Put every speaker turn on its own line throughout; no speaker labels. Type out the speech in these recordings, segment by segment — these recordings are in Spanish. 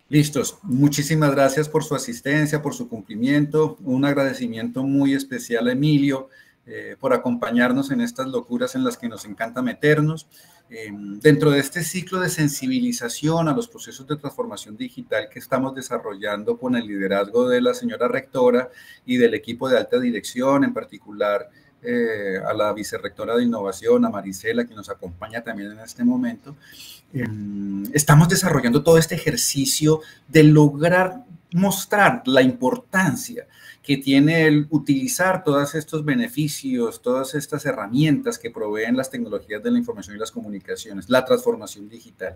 Listos. Muchísimas gracias por su asistencia, por su cumplimiento. Un agradecimiento muy especial a Emilio por acompañarnos en estas locuras en las que nos encanta meternos. Dentro de este ciclo de sensibilización a los procesos de transformación digital que estamos desarrollando con el liderazgo de la señora rectora y del equipo de alta dirección, en particular a la vicerrectora de innovación, a Marisela, que nos acompaña también en este momento, estamos desarrollando todo este ejercicio de lograr mostrar la importancia que tiene el utilizar todos estos beneficios, todas estas herramientas que proveen las tecnologías de la información y las comunicaciones, la transformación digital.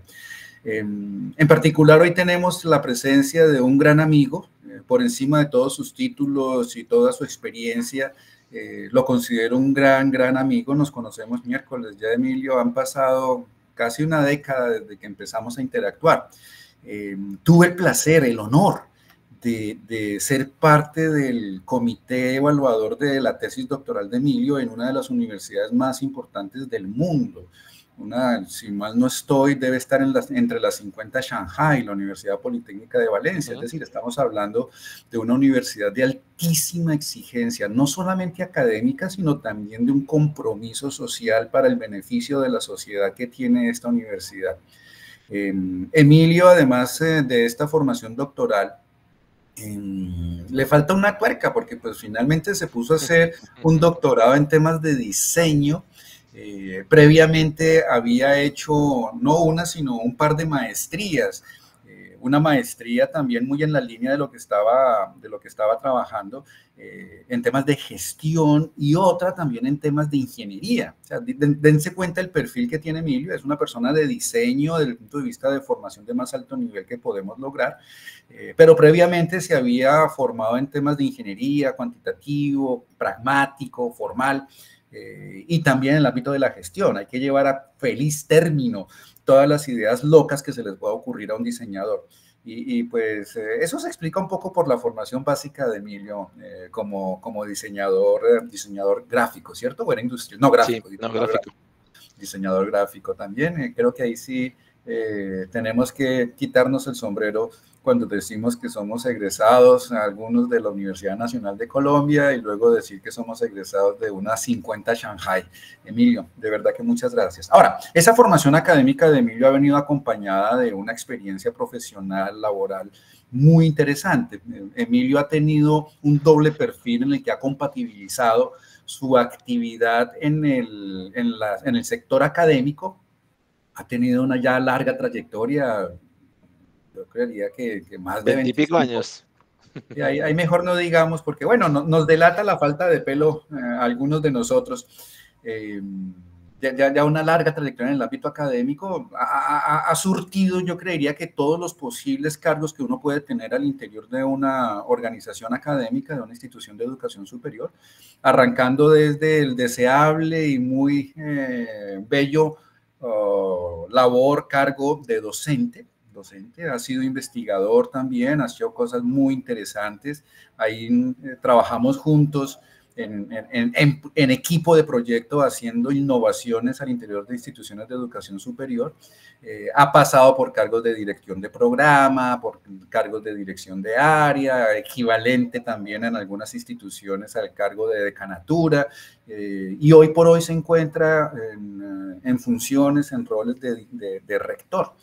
En particular, hoy tenemos la presencia de un gran amigo, por encima de todos sus títulos y toda su experiencia. Lo considero un gran amigo. Nos conocemos miércoles ya, Emilio, han pasado casi una década desde que empezamos a interactuar. Tuve el placer, el honor de ser parte del comité evaluador de la tesis doctoral de Emilio en una de las universidades más importantes del mundo. Si mal no estoy, debe estar entre las 50 Shanghai, la Universidad Politécnica de Valencia. Es decir, estamos hablando de una universidad de altísima exigencia, no solamente académica, sino también de un compromiso social para el beneficio de la sociedad que tiene esta universidad. Emilio, además de esta formación doctoral, le falta una tuerca, porque pues finalmente se puso a hacer un doctorado en temas de diseño. Previamente había hecho no una, sino un par de maestrías. Una maestría también muy en la línea de lo que estaba trabajando en temas de gestión y otra también en temas de ingeniería. O sea, dense cuenta el perfil que tiene Emilio, es una persona de diseño desde el punto de vista de formación de más alto nivel que podemos lograr, pero previamente se había formado en temas de ingeniería, cuantitativo, pragmático, formal, y también en el ámbito de la gestión. Hay que llevar a feliz término todas las ideas locas que se les pueda ocurrir a un diseñador. Pues eso se explica un poco por la formación básica de Emilio como diseñador gráfico, ¿cierto? O era industrial, no gráfico.
Sí, no, gráfico.
Diseñador gráfico también. Creo que ahí sí tenemos que quitarnos el sombrero cuando decimos que somos egresados, algunos de la Universidad Nacional de Colombia, y luego decir que somos egresados de una 50 Shanghai. Emilio, de verdad que muchas gracias. Ahora, esa formación académica de Emilio ha venido acompañada de una experiencia profesional, laboral, muy interesante. Emilio ha tenido un doble perfil en el que ha compatibilizado su actividad en el sector académico. Ha tenido una ya larga trayectoria, yo creería que más de
20 y pico
25
años.
Y ahí mejor no digamos, porque bueno, nos delata la falta de pelo a algunos de nosotros. Ya una larga trayectoria en el ámbito académico ha surtido, yo creería que todos los posibles cargos que uno puede tener al interior de una organización académica, de una institución de educación superior, arrancando desde el deseable y muy bello cargo de docente, ha sido investigador también, ha hecho cosas muy interesantes. Ahí trabajamos juntos en equipo de proyecto haciendo innovaciones al interior de instituciones de educación superior. Ha pasado por cargos de dirección de programa, por cargos de dirección de área, equivalente también en algunas instituciones al cargo de decanatura, y hoy por hoy se encuentra en funciones, en roles de rector.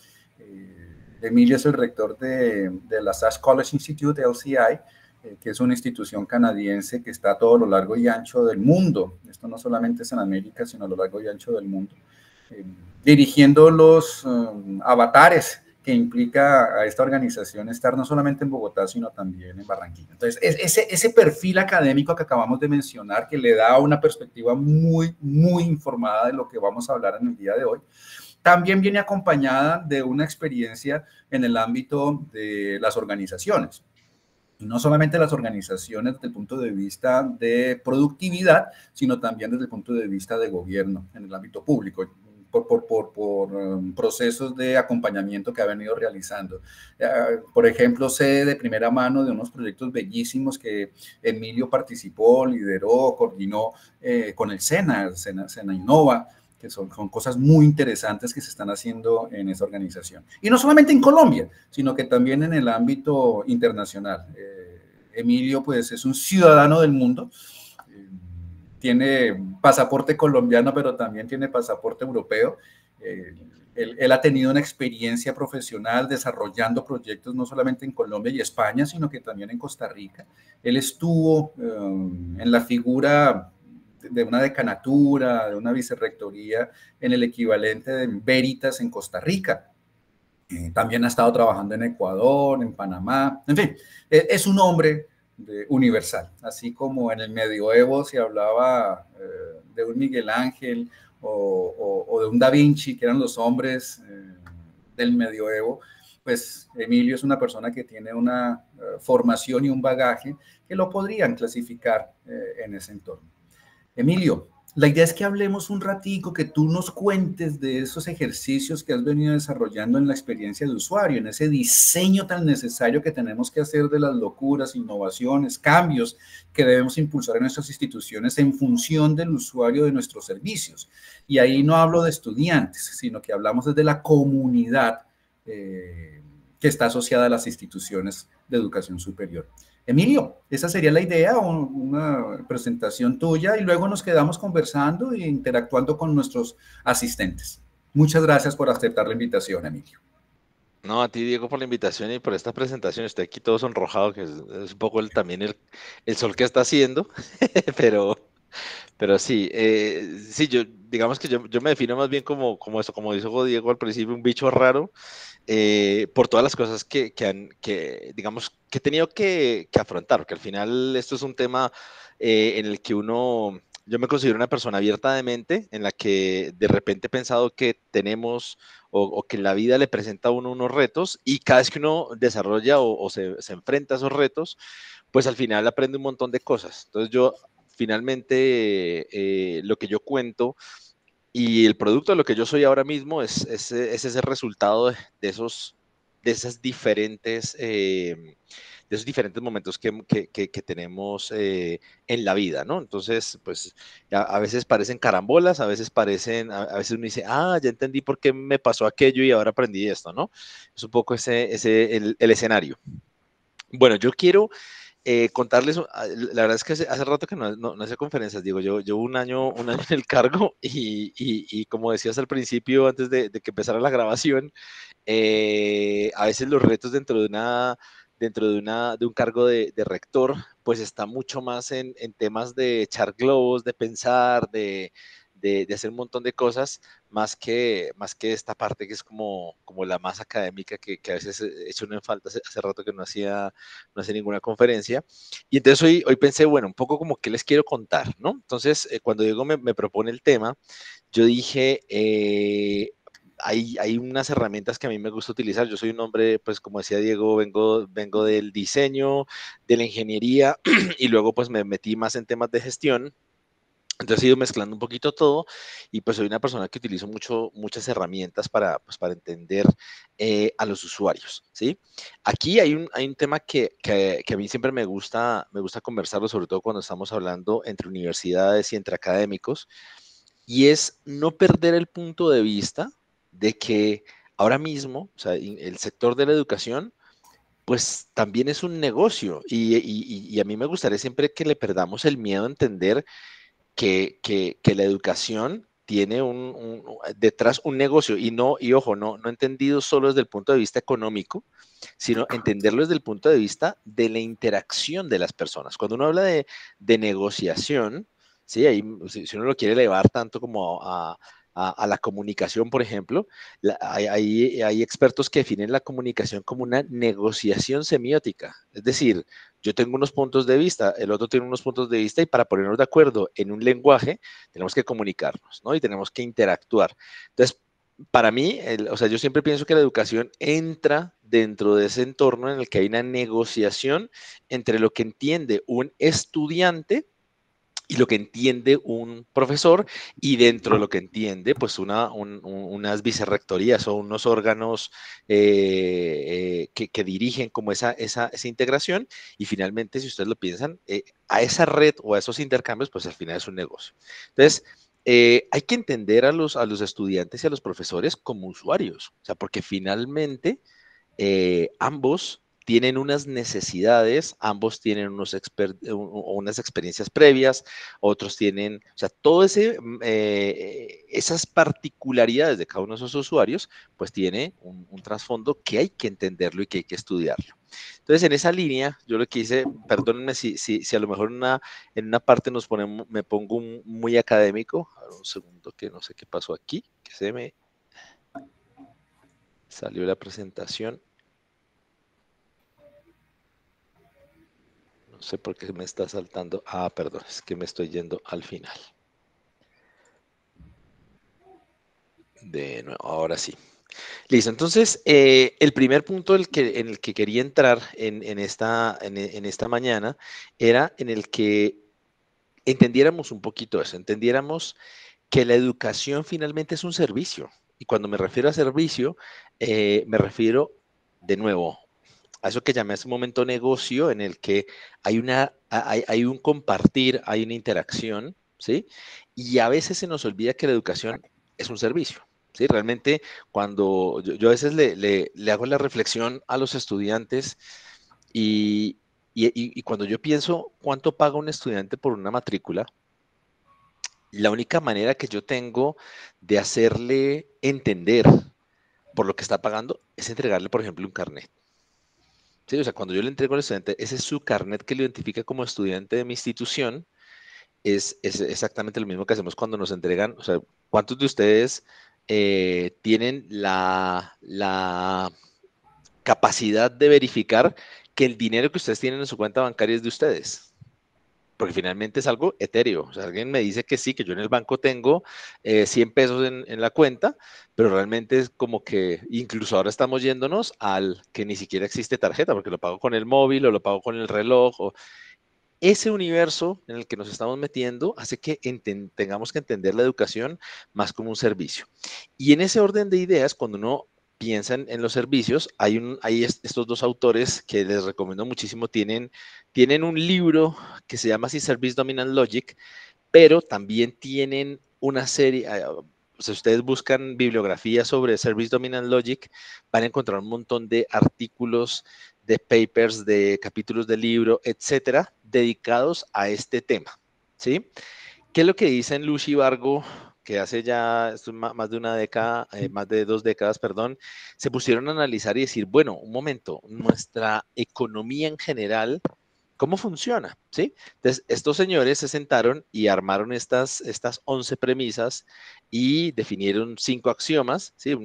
Emilio es el rector de la Sasch College Institute, LCI, que es una institución canadiense que está a todo lo largo y ancho del mundo. Esto no solamente es en América, sino a lo largo y ancho del mundo. Dirigiendo los avatares que implica a esta organización estar no solamente en Bogotá, sino también en Barranquilla. Entonces, ese perfil académico que acabamos de mencionar, que le da una perspectiva muy informada de lo que vamos a hablar en el día de hoy, también viene acompañada de una experiencia en el ámbito de las organizaciones. Y no solamente las organizaciones desde el punto de vista de productividad, sino también desde el punto de vista de gobierno en el ámbito público, por procesos de acompañamiento que ha venido realizando. Por ejemplo, sé de primera mano de unos proyectos bellísimos que Emilio participó, lideró, coordinó con el SENA Innova, que son cosas muy interesantes que se están haciendo en esa organización. Y no solamente en Colombia, sino que también en el ámbito internacional. Emilio, pues, es un ciudadano del mundo, tiene pasaporte colombiano, pero también tiene pasaporte europeo. Él ha tenido una experiencia profesional desarrollando proyectos no solamente en Colombia y España, sino que también en Costa Rica. Él estuvo en la figura de una decanatura, de una vicerrectoría en el equivalente de Veritas en Costa Rica. También ha estado trabajando en Ecuador, en Panamá, en fin, es un hombre universal, así como en el medioevo se hablaba de un Miguel Ángel o de un Da Vinci, que eran los hombres del medioevo. Pues Emilio es una persona que tiene una formación y un bagaje que lo podrían clasificar en ese entorno. Emilio, la idea es que hablemos un ratico, que tú nos cuentes de esos ejercicios que has venido desarrollando en la experiencia de usuario, en ese diseño tan necesario que tenemos que hacer de las locuras, innovaciones, cambios que debemos impulsar en nuestras instituciones en función del usuario de nuestros servicios. Y ahí no hablo de estudiantes, sino que hablamos desde la comunidad que está asociada a las instituciones de educación superior. Emilio, esa sería la idea, una presentación tuya y luego nos quedamos conversando e interactuando con nuestros asistentes. Muchas gracias por aceptar la invitación, Emilio.
No, a ti, Diego, por la invitación y por esta presentación. Estoy aquí todo sonrojado, que es un poco también el sol que está haciendo, pero, pero sí, sí, digamos que yo me defino más bien como eso, como dijo Diego al principio, un bicho raro, por todas las cosas digamos, que he tenido que afrontar, porque al final esto es un tema en el que yo me considero una persona abierta de mente, en la que de repente he pensado que tenemos o que la vida le presenta a uno unos retos y cada vez que uno desarrolla o se enfrenta a esos retos, pues al final aprende un montón de cosas. Entonces yo finalmente lo que yo cuento y el producto de lo que yo soy ahora mismo es ese resultado de de esas diferentes, de esos diferentes momentos que tenemos en la vida, ¿no? Entonces, pues a veces parecen carambolas, a veces a veces uno dice, ah, ya entendí por qué me pasó aquello y ahora aprendí esto, ¿no? Es un poco el escenario. Bueno, yo quiero contarles, la verdad es que hace rato que no hacía conferencias, digo, yo llevo un año en el cargo y como decías al principio, antes de que empezara la grabación, a veces los retos de un cargo de rector, pues está mucho más en temas de echar globos, de pensar, de hacer un montón de cosas, más que esta parte que es como la más académica que a veces he hecho en falta hace rato que no hacía ninguna conferencia. Y entonces hoy pensé, bueno, un poco como qué les quiero contar, ¿no? Entonces, cuando Diego me propone el tema, yo dije, hay unas herramientas que a mí me gusta utilizar. Yo soy un hombre, pues como decía Diego, vengo del diseño, de la ingeniería y luego pues me metí más en temas de gestión. Entonces he ido mezclando un poquito todo y pues soy una persona que utilizo muchas herramientas pues, para entender a los usuarios, ¿sí? Aquí hay un tema que a mí siempre me gusta conversarlo, sobre todo cuando estamos hablando entre universidades y entre académicos, y es no perder el punto de vista de que ahora mismo, o sea, el sector de la educación, pues también es un negocio y a mí me gustaría siempre que le perdamos el miedo a entender que la educación tiene detrás un negocio y ojo, no entendido solo desde el punto de vista económico, sino entenderlo desde el punto de vista de la interacción de las personas. Cuando uno habla de negociación, ¿sí? Ahí, si uno lo quiere elevar tanto como a la comunicación, por ejemplo, hay expertos que definen la comunicación como una negociación semiótica. Es decir, yo tengo unos puntos de vista, el otro tiene unos puntos de vista y para ponernos de acuerdo en un lenguaje tenemos que comunicarnos, ¿no? Y tenemos que interactuar. Entonces, para mí, o sea, yo siempre pienso que la educación entra dentro de ese entorno en el que hay una negociación entre lo que entiende un estudiante y lo que entiende un profesor y dentro de lo que entiende, pues unas vicerrectorías o unos órganos que dirigen como esa integración y finalmente, si ustedes lo piensan, a esa red o a esos intercambios, pues al final es un negocio. Entonces, hay que entender a los estudiantes y a los profesores como usuarios, o sea, porque finalmente ambos tienen unas necesidades, ambos tienen unas experiencias previas, otros tienen, o sea, esas particularidades de cada uno de esos usuarios, pues tiene un trasfondo que hay que entenderlo y que hay que estudiarlo. Entonces, en esa línea, yo lo que hice, perdónenme si a lo mejor en una parte me pongo muy académico. A ver, un segundo, que no sé qué pasó aquí, que se me salió la presentación. No sé por qué me está saltando. Ah, perdón, es que me estoy yendo al final. De nuevo, ahora sí. Listo, entonces el primer punto en el que quería entrar en esta mañana era en el que entendiéramos un poquito eso, entendiéramos que la educación finalmente es un servicio. Y cuando me refiero a servicio, me refiero de nuevo a eso que llamé hace un momento negocio, en el que hay un compartir, hay una interacción, ¿sí? Y a veces se nos olvida que la educación es un servicio, ¿sí? Realmente, cuando yo a veces le hago la reflexión a los estudiantes y, y cuando yo pienso cuánto paga un estudiante por una matrícula, la única manera que yo tengo de hacerle entender por lo que está pagando es entregarle, por ejemplo, un carnet. Sí, o sea, cuando yo le entrego al estudiante, ese es su carnet que lo identifica como estudiante de mi institución, es exactamente lo mismo que hacemos cuando nos entregan, o sea, ¿cuántos de ustedes tienen la capacidad de verificar que el dinero que ustedes tienen en su cuenta bancaria es de ustedes? Porque finalmente es algo etéreo. O sea, alguien me dice que sí, que yo en el banco tengo 100 pesos en la cuenta, pero realmente es como que incluso ahora estamos yéndonos al que ni siquiera existe tarjeta, porque lo pago con el móvil o lo pago con el reloj. Ese universo en el que nos estamos metiendo hace que tengamos que entender la educación más como un servicio. Y en ese orden de ideas, cuando uno piensa en los servicios, hay estos dos autores que les recomiendo muchísimo, tienen un libro que se llama así Service Dominant Logic, pero también tienen una serie, si ustedes buscan bibliografía sobre Service Dominant Logic, van a encontrar un montón de artículos, de papers, de capítulos de libro, etcétera, dedicados a este tema, ¿sí? ¿Qué es lo que dicen Lucy Vargo, que hace ya más de una década, más de 2 décadas, perdón, se pusieron a analizar y decir, bueno, un momento, nuestra economía en general, ¿cómo funciona? ¿Sí? Entonces, estos señores se sentaron y armaron estas 11 premisas y definieron 5 axiomas, ¿sí?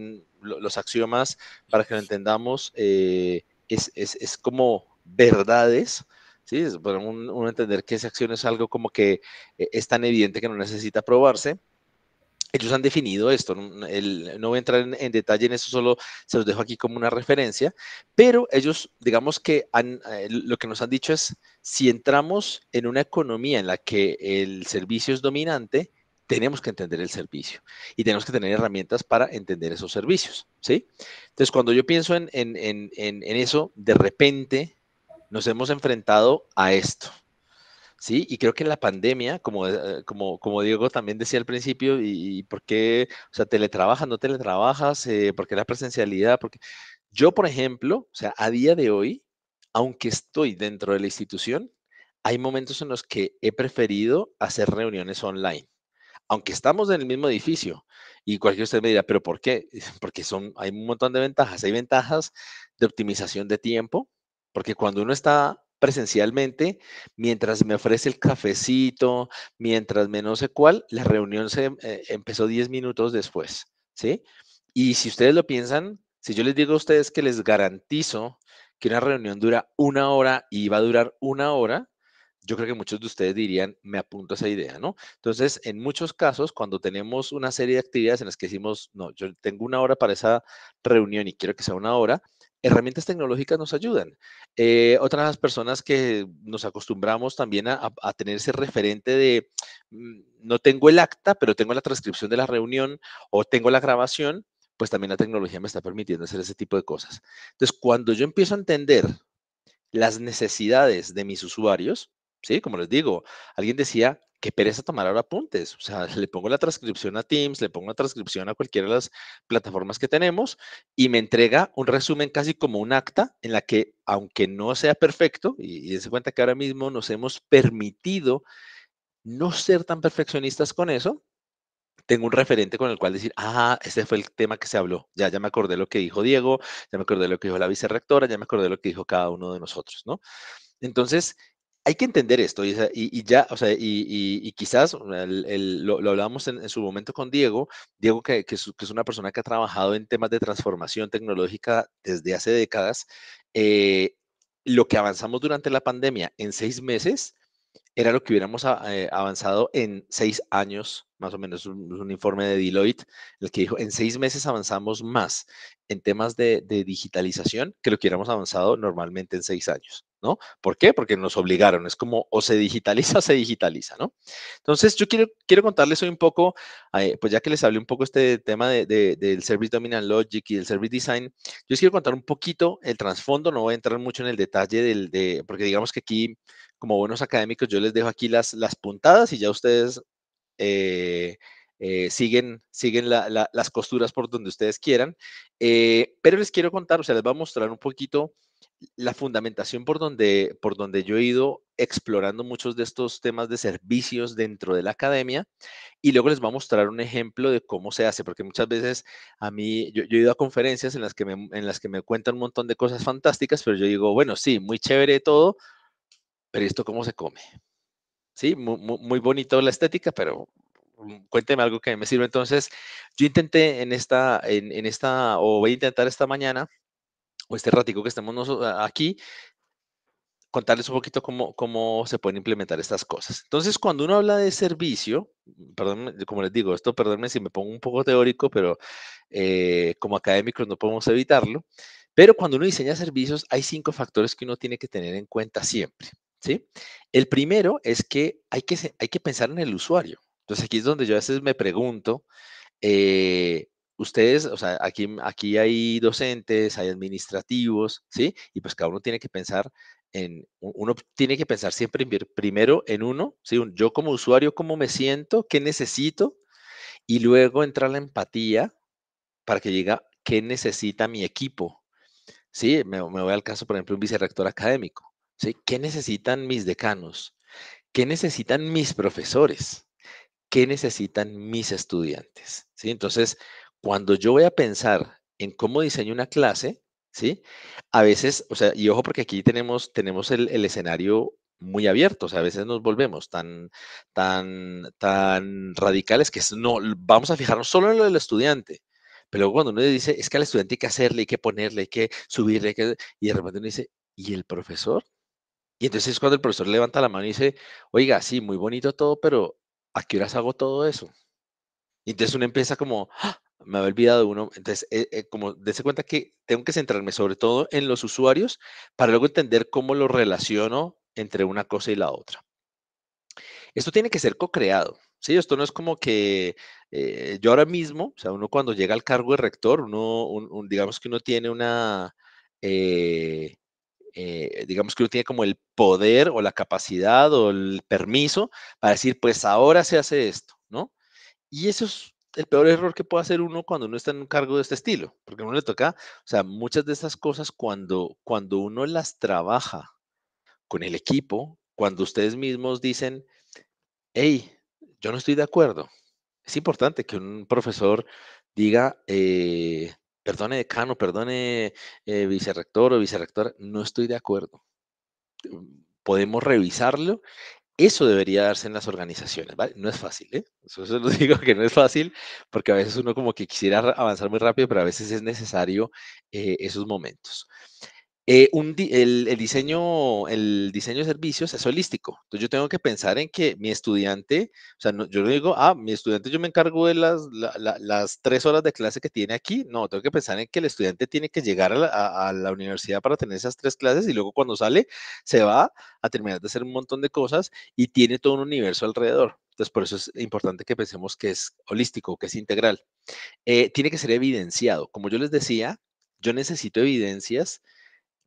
Los axiomas, para que lo entendamos, es como verdades, ¿sí? Para uno entender que esa acción es algo como que es tan evidente que no necesita probarse. Ellos han definido esto, no voy a entrar en detalle en eso, solo se los dejo aquí como una referencia, pero ellos, digamos que lo que nos han dicho es, si entramos en una economía en la que el servicio es dominante, tenemos que entender el servicio y tenemos que tener herramientas para entender esos servicios, ¿sí? Entonces, cuando yo pienso en eso, de repente nos hemos enfrentado a esto. Sí, y creo que en la pandemia, como Diego también decía al principio, y por qué, o sea, teletrabajas, no teletrabajas, por qué la presencialidad, porque yo, por ejemplo, o sea, a día de hoy, aunque estoy dentro de la institución, hay momentos en los que he preferido hacer reuniones online, aunque estamos en el mismo edificio, y cualquiera de ustedes me dirá, ¿pero por qué? Porque hay un montón de ventajas. Hay ventajas de optimización de tiempo, porque cuando uno está presencialmente, mientras me ofrece el cafecito, mientras me no sé cuál, la reunión empezó 10 minutos después, ¿sí? Y si ustedes lo piensan, si yo les digo a ustedes que les garantizo que una reunión dura 1 hora y va a durar 1 hora, yo creo que muchos de ustedes dirían, me apunto a esa idea, ¿no? Entonces, en muchos casos, cuando tenemos una serie de actividades en las que decimos, no, yo tengo 1 hora para esa reunión y quiero que sea 1 hora, herramientas tecnológicas nos ayudan. Otras personas que nos acostumbramos también a tener ese referente de, no tengo el acta, pero tengo la transcripción de la reunión o tengo la grabación, pues también la tecnología me está permitiendo hacer ese tipo de cosas. Entonces, cuando yo empiezo a entender las necesidades de mis usuarios, ¿sí? Como les digo, alguien decía, qué pereza tomar ahora apuntes. O sea, le pongo la transcripción a Teams, le pongo la transcripción a cualquiera de las plataformas que tenemos y me entrega un resumen casi como un acta en la que, aunque no sea perfecto, y dense cuenta que ahora mismo nos hemos permitido no ser tan perfeccionistas con eso, tengo un referente con el cual decir, ah, este fue el tema que se habló. Ya me acordé lo que dijo Diego, ya me acordé lo que dijo la vicerrectora, ya me acordé lo que dijo cada uno de nosotros, ¿no? Entonces, hay que entender esto y ya, o sea, y quizás lo hablábamos en su momento con Diego, Diego que es una persona que ha trabajado en temas de transformación tecnológica desde hace décadas, eh, lo que avanzamos durante la pandemia en 6 meses era lo que hubiéramos avanzado en 6 años, más o menos, un informe de Deloitte, el que dijo, en 6 meses avanzamos más en temas de digitalización que lo que hubiéramos avanzado normalmente en 6 años, ¿no? ¿Por qué? Porque nos obligaron, es como o se digitaliza o se digitaliza, ¿no? Entonces, yo quiero contarles hoy un poco, pues ya que les hablé un poco este tema del Service Dominant Logic y del Service Design, yo les quiero contar un poquito el trasfondo, no voy a entrar mucho en el detalle porque digamos que aquí como buenos académicos, yo les dejo aquí las puntadas y ya ustedes siguen las costuras por donde ustedes quieran. Pero les quiero contar, o sea, les voy a mostrar un poquito la fundamentación por donde yo he ido explorando muchos de estos temas de servicios dentro de la academia y luego les voy a mostrar un ejemplo de cómo se hace, porque muchas veces a mí, yo he ido a conferencias en las que me cuentan un montón de cosas fantásticas, pero yo digo, bueno, sí, muy chévere todo, pero ¿esto cómo se come? Sí, muy bonito la estética, pero cuénteme algo que me sirva. Entonces, yo intenté o voy a intentar esta mañana, o este ratico que estamos aquí, contarles un poquito cómo se pueden implementar estas cosas. Entonces, cuando uno habla de servicio, perdón, como les digo, esto, perdónenme si me pongo un poco teórico, pero como académicos no podemos evitarlo. Pero cuando uno diseña servicios, hay 5 factores que uno tiene que tener en cuenta siempre, ¿sí? El primero es que hay que pensar en el usuario. Entonces, aquí es donde yo a veces me pregunto, ustedes, o sea, aquí hay docentes, hay administrativos, ¿sí? Y pues cada uno tiene que pensar uno tiene que pensar siempre primero en uno, ¿sí? Yo como usuario, ¿cómo me siento? ¿Qué necesito? Y luego entra la empatía para que diga, ¿qué necesita mi equipo? Sí, me voy al caso, por ejemplo, un vicerrector académico, ¿sí? ¿Qué necesitan mis decanos? ¿Qué necesitan mis profesores? ¿Qué necesitan mis estudiantes? ¿Sí? Entonces, cuando yo voy a pensar en cómo diseño una clase, ¿sí? A veces, o sea, y ojo porque aquí tenemos el escenario muy abierto, o sea, a veces nos volvemos tan radicales que no, vamos a fijarnos solo en lo del estudiante. Pero luego cuando uno dice, es que al estudiante hay que hacerle, hay que ponerle, hay que subirle, y de repente uno dice, ¿y el profesor? Y entonces es cuando el profesor levanta la mano y dice, oiga, sí, muy bonito todo, pero ¿a qué horas hago todo eso? Y entonces uno empieza como, ¡ah! Me había olvidado de uno. Entonces, como dése cuenta que tengo que centrarme sobre todo en los usuarios para luego entender cómo lo relaciono entre una cosa y la otra. Esto tiene que ser co-creado, ¿sí? Esto no es como que yo ahora mismo, o sea, uno cuando llega al cargo de rector, digamos que uno tiene eh, digamos que uno tiene como el poder o la capacidad o el permiso para decir, pues ahora se hace esto, ¿no? Y eso es el peor error que puede hacer uno cuando uno está en un cargo de este estilo, porque a uno le toca, o sea, muchas de estas cosas cuando uno las trabaja con el equipo, cuando ustedes mismos dicen, hey, yo no estoy de acuerdo. Es importante que un profesor diga, perdone decano, perdone vicerrector o vicerrectora, no estoy de acuerdo. Podemos revisarlo. Eso debería darse en las organizaciones, ¿vale? No es fácil, ¿eh? Eso se lo digo que no es fácil, porque a veces uno como que quisiera avanzar muy rápido, pero a veces es necesario esos momentos. El diseño de servicios es holístico. Entonces yo tengo que pensar en que mi estudiante, o sea, yo no digo, mi estudiante yo me encargo de las 3 horas de clase que tiene aquí. No, tengo que pensar en que el estudiante tiene que llegar a la universidad para tener esas 3 clases y luego cuando sale se va a terminar de hacer un montón de cosas y tiene todo un universo alrededor. Entonces por eso es importante que pensemos que es holístico, que es integral. Tiene que ser evidenciado. Como yo les decía, yo necesito evidencias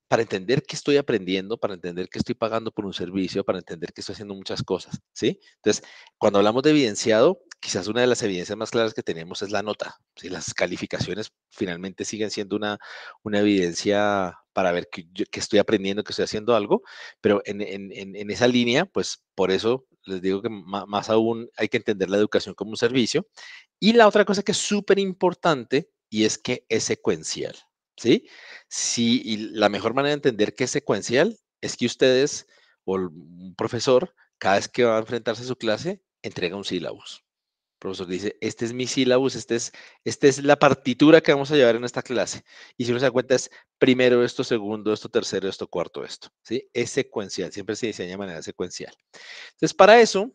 para entender que estoy aprendiendo, para entender que estoy pagando por un servicio, para entender que estoy haciendo muchas cosas, ¿sí? Entonces, cuando hablamos de evidenciado, quizás una de las evidencias más claras que tenemos es la nota, ¿sí? Las calificaciones finalmente siguen siendo una evidencia para ver que estoy aprendiendo, que estoy haciendo algo, pero en esa línea, pues por eso les digo que más aún hay que entender la educación como un servicio. Y la otra cosa que es súper importante y es que es secuencial, ¿sí? Sí, y la mejor manera de entender que es secuencial es que ustedes o un profesor, cada vez que va a enfrentarse a su clase, entrega un sílabus. El profesor dice, este es mi sílabus, esta es la partitura que vamos a llevar en esta clase. Y si uno se da cuenta es primero esto, segundo esto, tercero esto, cuarto esto. ¿Sí? Es secuencial, siempre se diseña de manera secuencial. Entonces, para eso,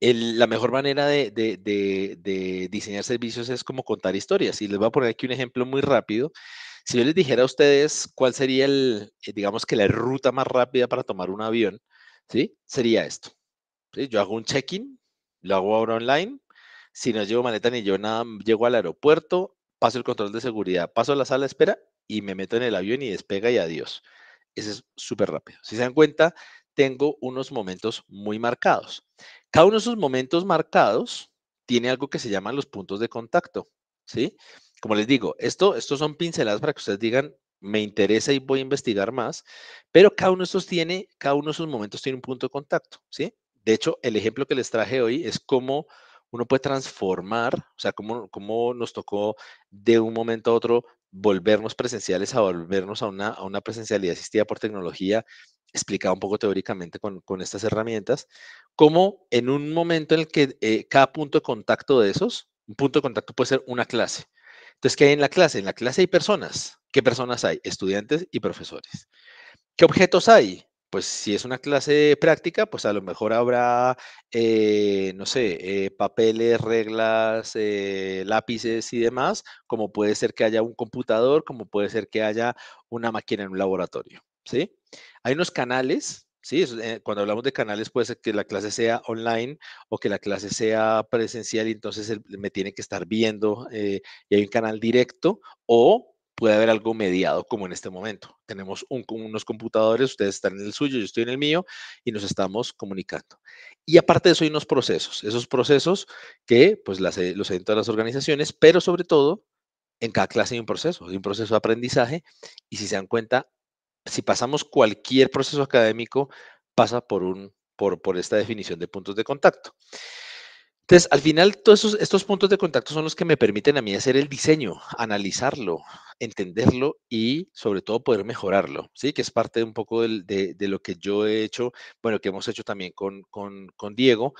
la mejor manera de diseñar servicios es como contar historias. Y les voy a poner aquí un ejemplo muy rápido. Si yo les dijera a ustedes cuál sería digamos que la ruta más rápida para tomar un avión, ¿sí? Sería esto. ¿Sí? Yo hago un check-in, lo hago ahora online. Si no llevo maleta ni yo nada, llego al aeropuerto, paso el control de seguridad, paso a la sala de espera y me meto en el avión y despega y adiós. Ese es súper rápido. Si se dan cuenta, tengo unos momentos muy marcados. Cada uno de esos momentos marcados tiene algo que se llaman los puntos de contacto, ¿sí? Como les digo, estos son pinceladas para que ustedes digan, me interesa y voy a investigar más, pero cada uno de esos momentos tiene un punto de contacto, ¿sí? De hecho, el ejemplo que les traje hoy es cómo uno puede transformar, o sea, cómo nos tocó de un momento a otro volvernos presenciales a volvernos a una presencialidad asistida por tecnología, explicada un poco teóricamente con estas herramientas, como en un momento en el que cada punto de contacto de esos, un punto de contacto puede ser una clase. Entonces, ¿qué hay en la clase? En la clase hay personas. ¿Qué personas hay? Estudiantes y profesores. ¿Qué objetos hay? Pues si es una clase práctica, pues a lo mejor habrá, no sé, papeles, reglas, lápices y demás, como puede ser que haya un computador, como puede ser que haya una máquina en un laboratorio, ¿sí? Hay unos canales, ¿sí? Cuando hablamos de canales puede ser que la clase sea online o que la clase sea presencial y entonces me tiene que estar viendo y hay un canal directo o puede haber algo mediado como en este momento. Tenemos unos computadores, ustedes están en el suyo, yo estoy en el mío y nos estamos comunicando. Y aparte de eso hay unos procesos, esos procesos que pues los hay en todas las organizaciones, pero sobre todo en cada clase hay un proceso de aprendizaje y si se dan cuenta, si pasamos cualquier proceso académico, pasa por esta definición de puntos de contacto. Entonces, al final, todos estos puntos de contacto son los que me permiten a mí hacer el diseño, analizarlo, entenderlo y sobre todo poder mejorarlo, ¿sí? Que es parte de un poco de lo que yo he hecho, bueno, que hemos hecho también con Diego,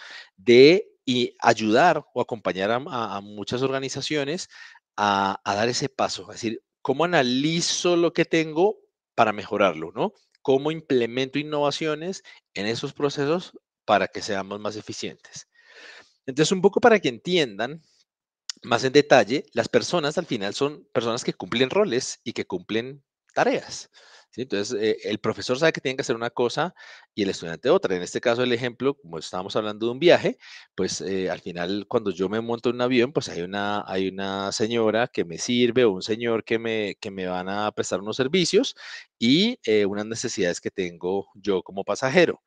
y ayudar o acompañar a muchas organizaciones a dar ese paso, es decir, ¿cómo analizo lo que tengo para mejorarlo, ¿no? ¿Cómo implemento innovaciones en esos procesos para que seamos más eficientes? Entonces, un poco para que entiendan más en detalle, las personas al final son personas que cumplen roles y que cumplen tareas. ¿Sí? Entonces, el profesor sabe que tiene que hacer una cosa y el estudiante otra. En este caso, el ejemplo, como estábamos hablando de un viaje, pues al final, cuando yo me monto en un avión, pues hay una señora que me sirve o un señor que me van a prestar unos servicios y unas necesidades que tengo yo como pasajero.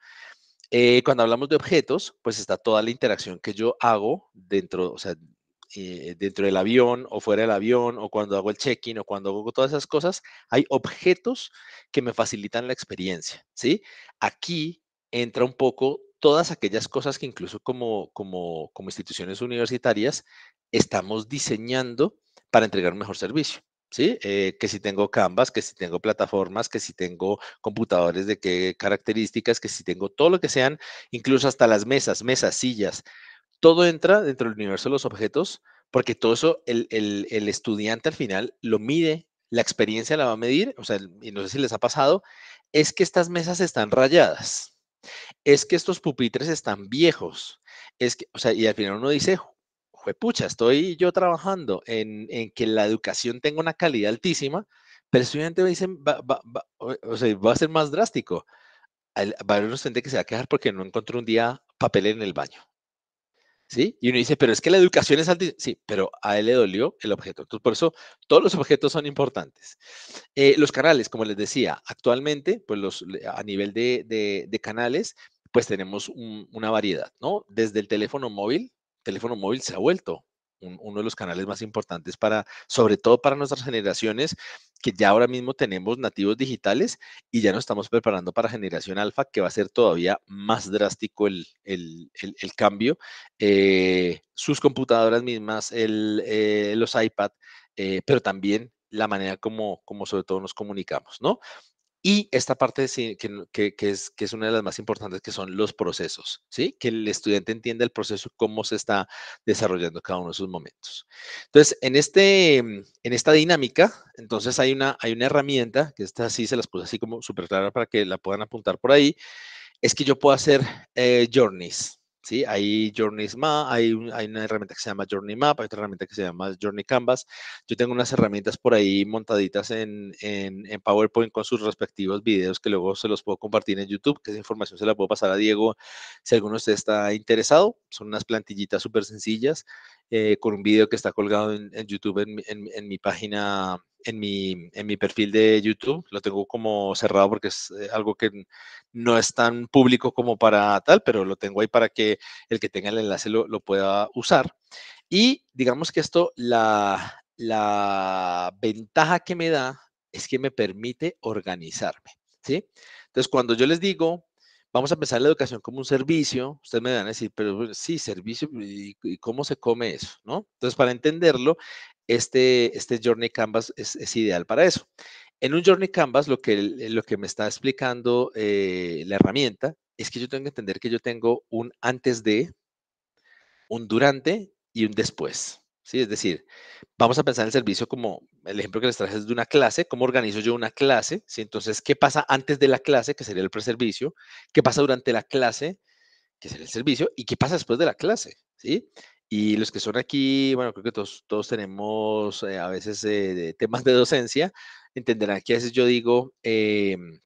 Cuando hablamos de objetos, pues está toda la interacción que yo hago dentro, o sea, dentro del avión o fuera del avión o cuando hago el check-in o cuando hago todas esas cosas, hay objetos que me facilitan la experiencia, ¿sí? Aquí entra un poco todas aquellas cosas que incluso como instituciones universitarias estamos diseñando para entregar un mejor servicio. ¿Sí? Que si tengo Canvas, que si tengo plataformas, que si tengo computadores de qué características, que si tengo todo lo que sean, incluso hasta las mesas, sillas, todo entra dentro del universo de los objetos, porque todo eso el estudiante al final lo mide, la experiencia la va a medir, o sea, y no sé si les ha pasado, es que estas mesas están rayadas, es que estos pupitres están viejos, es que, o sea, y al final uno dice, juepucha, estoy yo trabajando en que la educación tenga una calidad altísima, pero el estudiante me dice, o sea, va a ser más drástico. Va a haber un estudiante que se va a quejar porque no encontró un día papel en el baño. ¿sí? Y uno dice, pero es que la educación es altísima. Sí, pero a él le dolió el objeto. Entonces, por eso todos los objetos son importantes. Los canales, como les decía, actualmente, pues a nivel de canales, pues tenemos una variedad, ¿no? Desde el teléfono móvil se ha vuelto uno de los canales más importantes para, sobre todo para nuestras generaciones, que ya ahora mismo tenemos nativos digitales y ya nos estamos preparando para generación alfa, que va a ser todavía más drástico el cambio. Sus computadoras mismas, los iPad, pero también la manera como sobre todo nos comunicamos, ¿no? Y esta parte sí, que es una de las más importantes, que son los procesos, ¿sí? Que el estudiante entienda el proceso, cómo se está desarrollando cada uno de sus momentos. Entonces, en esta dinámica, entonces hay una herramienta, que esta sí se las puse así como súper clara para que la puedan apuntar por ahí, es que yo puedo hacer journeys, ¿sí? Hay Journeys Map, hay una herramienta que se llama Journey Map, hay otra herramienta que se llama Journey Canvas. Yo tengo unas herramientas por ahí montaditas en PowerPoint con sus respectivos videos que luego se los puedo compartir en YouTube, que esa información se la puedo pasar a Diego si alguno de ustedes está interesado. Son unas plantillitas súper sencillas con un video que está colgado en YouTube en mi página, en mi perfil de YouTube. Lo tengo como cerrado porque es algo que no es tan público como para tal, pero lo tengo ahí para que el que tenga el enlace lo pueda usar. Y digamos que esto, la ventaja que me da es que me permite organizarme, ¿sí? Entonces, cuando yo les digo, vamos a pensar la educación como un servicio, ustedes me van a decir, pero sí, servicio, ¿y cómo se come eso? ¿No? Entonces, para entenderlo, este Journey Canvas es ideal para eso. En un Journey Canvas, lo que me está explicando la herramienta es que yo tengo que entender que yo tengo un antes de, un durante y un después. ¿Sí? Es decir, vamos a pensar el servicio como el ejemplo que les traje es de una clase, cómo organizo yo una clase, ¿sí? Entonces, ¿qué pasa antes de la clase, que sería el preservicio? ¿Qué pasa durante la clase, que sería el servicio? ¿Y qué pasa después de la clase? ¿Sí? Y los que son aquí, bueno, creo que todos tenemos a veces temas de docencia, entenderán que a veces yo digo, ¿qué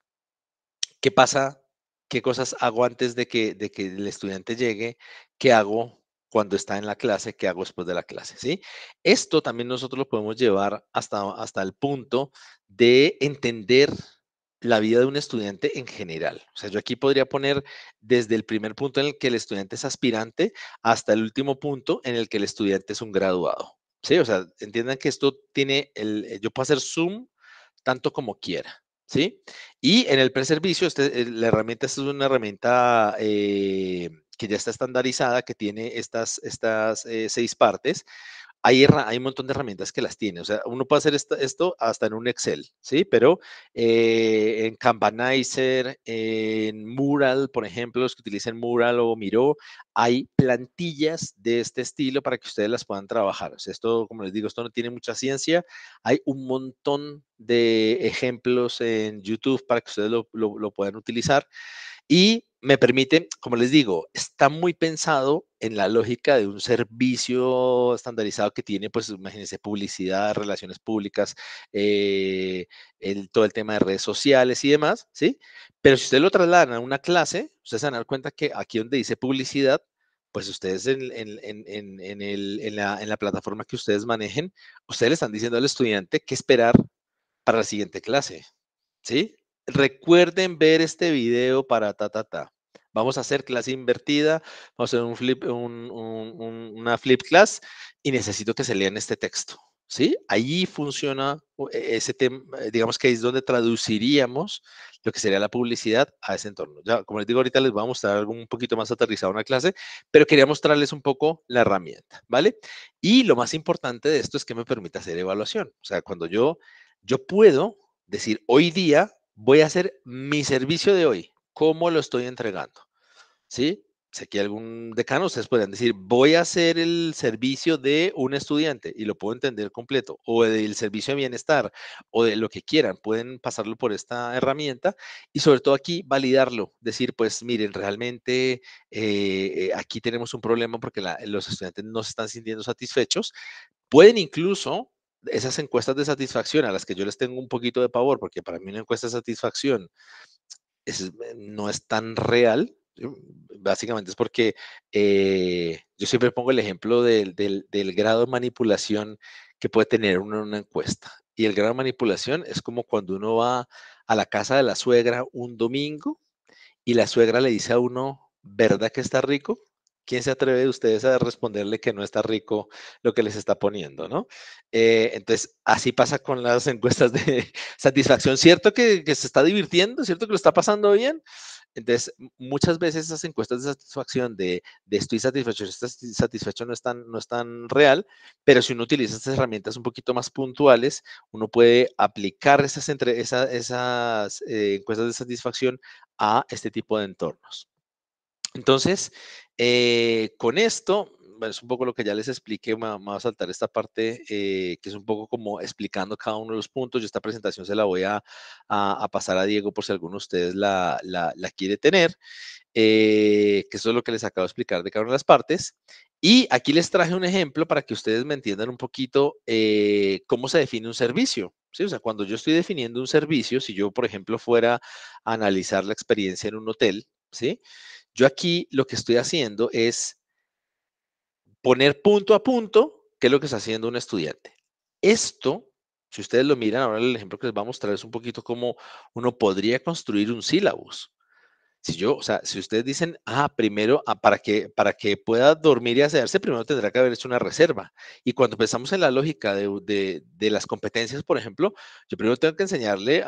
pasa? ¿Qué cosas hago antes de que el estudiante llegue? ¿Qué hago cuando está en la clase? ¿Qué hago después de la clase? ¿Sí? Esto también nosotros lo podemos llevar hasta el punto de entender la vida de un estudiante en general. O sea, yo aquí podría poner desde el primer punto en el que el estudiante es aspirante hasta el último punto en el que el estudiante es un graduado. ¿Sí? O sea, entiendan que esto tiene yo puedo hacer zoom tanto como quiera. ¿Sí? Y en el preservicio, la herramienta esta es una herramienta que ya está estandarizada, que tiene estas 6 partes. Hay un montón de herramientas que las tiene. O sea, uno puede hacer esto hasta en un Excel, ¿sí? Pero en Canvanizer, en Mural, por ejemplo, los que utilicen Mural o Miro, hay plantillas de este estilo para que ustedes las puedan trabajar. O sea, esto, como les digo, esto no tiene mucha ciencia. Hay un montón de ejemplos en YouTube para que ustedes lo puedan utilizar. Y me permite, como les digo, está muy pensado en la lógica de un servicio estandarizado que tiene, pues imagínense, publicidad, relaciones públicas, todo el tema de redes sociales y demás, ¿sí? Pero si ustedes lo trasladan a una clase, ustedes se van a dar cuenta que aquí donde dice publicidad, pues ustedes en la plataforma que ustedes manejen, ustedes le están diciendo al estudiante qué esperar para la siguiente clase, ¿sí? Recuerden ver este video para ta, ta, ta. Vamos a hacer clase invertida, vamos a hacer una flip class y necesito que se lean este texto, ¿sí? Allí funciona ese tema, digamos que ahí es donde traduciríamos lo que sería la publicidad a ese entorno. Ya, como les digo, ahorita les voy a mostrar algo un poquito más aterrizado en la clase, pero quería mostrarles un poco la herramienta, ¿vale? Y lo más importante de esto es que me permite hacer evaluación. O sea, cuando yo puedo decir, hoy día voy a hacer mi servicio de hoy, ¿cómo lo estoy entregando? ¿Sí? Sé que algún decano, ustedes podrían decir, voy a hacer el servicio de un estudiante y lo puedo entender completo, o del servicio de bienestar, o de lo que quieran, pueden pasarlo por esta herramienta y sobre todo aquí validarlo, decir, pues miren, realmente aquí tenemos un problema porque los estudiantes no se están sintiendo satisfechos. Pueden incluso esas encuestas de satisfacción a las que yo les tengo un poquito de pavor, porque para mí una encuesta de satisfacción no es tan real, Básicamente es porque yo siempre pongo el ejemplo del grado de manipulación que puede tener uno en una encuesta. Y el grado de manipulación es como cuando uno va a la casa de la suegra un domingo y la suegra le dice a uno, ¿verdad que está rico? ¿Quién se atreve de ustedes a responderle que no está rico lo que les está poniendo, no? Entonces, así pasa con las encuestas de satisfacción. ¿Cierto que se está divirtiendo? ¿Cierto que lo está pasando bien? Entonces, muchas veces esas encuestas de satisfacción de estoy satisfecho no es tan real, pero si uno utiliza estas herramientas un poquito más puntuales, uno puede aplicar esas encuestas de satisfacción a este tipo de entornos. Entonces, con esto, bueno, es un poco lo que ya les expliqué, me voy a saltar esta parte que es un poco como explicando cada uno de los puntos. Yo esta presentación se la voy a pasar a Diego por si alguno de ustedes la quiere tener, que eso es lo que les acabo de explicar de cada una de las partes. Y aquí les traje un ejemplo para que ustedes me entiendan un poquito cómo se define un servicio. ¿Sí? O sea, cuando yo estoy definiendo un servicio, si yo, por ejemplo, fuera a analizar la experiencia en un hotel, ¿sí? Yo aquí lo que estoy haciendo es poner punto a punto qué es lo que está haciendo un estudiante. Esto, si ustedes lo miran, ahora el ejemplo que les voy a mostrar es un poquito cómo uno podría construir un sílabus. O sea, si ustedes dicen, primero, para que pueda dormir y asearse, primero tendrá que haber hecho una reserva. Y cuando pensamos en la lógica de las competencias, por ejemplo, yo primero tengo que enseñarle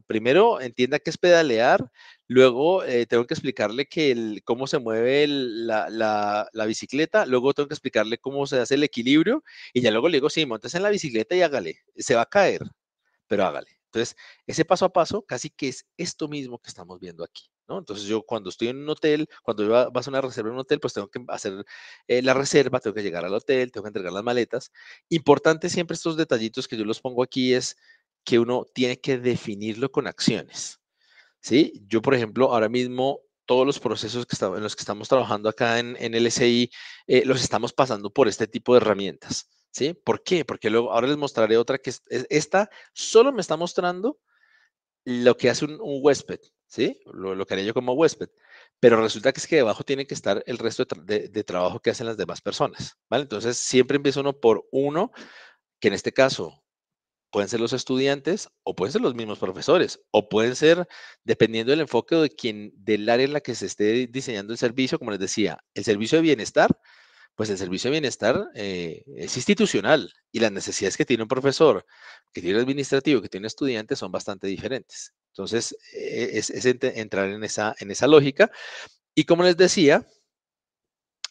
primero entienda qué es pedalear, luego tengo que explicarle cómo se mueve la bicicleta, luego tengo que explicarle cómo se hace el equilibrio, y ya luego le digo, sí, montes en la bicicleta y hágale, se va a caer, pero hágale. Entonces, ese paso a paso casi que es esto mismo que estamos viendo aquí, ¿no? Entonces, yo cuando estoy en un hotel, cuando yo vas a hacer una reserva en un hotel, pues tengo que hacer la reserva, tengo que llegar al hotel, tengo que entregar las maletas. Importante siempre estos detallitos que yo los pongo aquí es que uno tiene que definirlo con acciones, ¿sí? Yo, por ejemplo, ahora mismo todos los procesos en los que estamos trabajando acá en LSI, los estamos pasando por este tipo de herramientas, ¿sí? ¿Por qué? Porque luego, ahora les mostraré otra que esta solo me está mostrando lo que hace un huésped, ¿sí? Lo que haría yo como huésped. Pero resulta que es que debajo tiene que estar el resto de trabajo que hacen las demás personas, ¿vale? Entonces, siempre empieza uno por uno, que en este caso pueden ser los estudiantes o pueden ser los mismos profesores o pueden ser, dependiendo del enfoque del área en la que se esté diseñando el servicio, como les decía, el servicio de bienestar, pues el servicio de bienestar es institucional y las necesidades que tiene un profesor, que tiene un administrativo, que tiene un estudiante son bastante diferentes. Entonces, entrar en esa lógica. Y como les decía,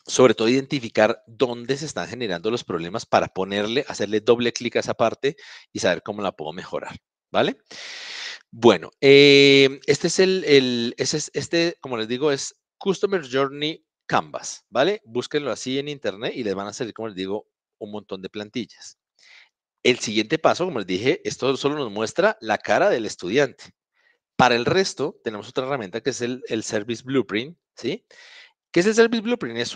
sobre todo identificar dónde se están generando los problemas para hacerle doble clic a esa parte y saber cómo la puedo mejorar, ¿vale? Bueno, como les digo, es Customer Journey Canvas, ¿vale? Búsquenlo así en internet y les van a salir, como les digo, un montón de plantillas. El siguiente paso, como les dije, esto solo nos muestra la cara del estudiante. Para el resto, tenemos otra herramienta que es el Service Blueprint, ¿sí? ¿Qué es el Service Blueprint? Es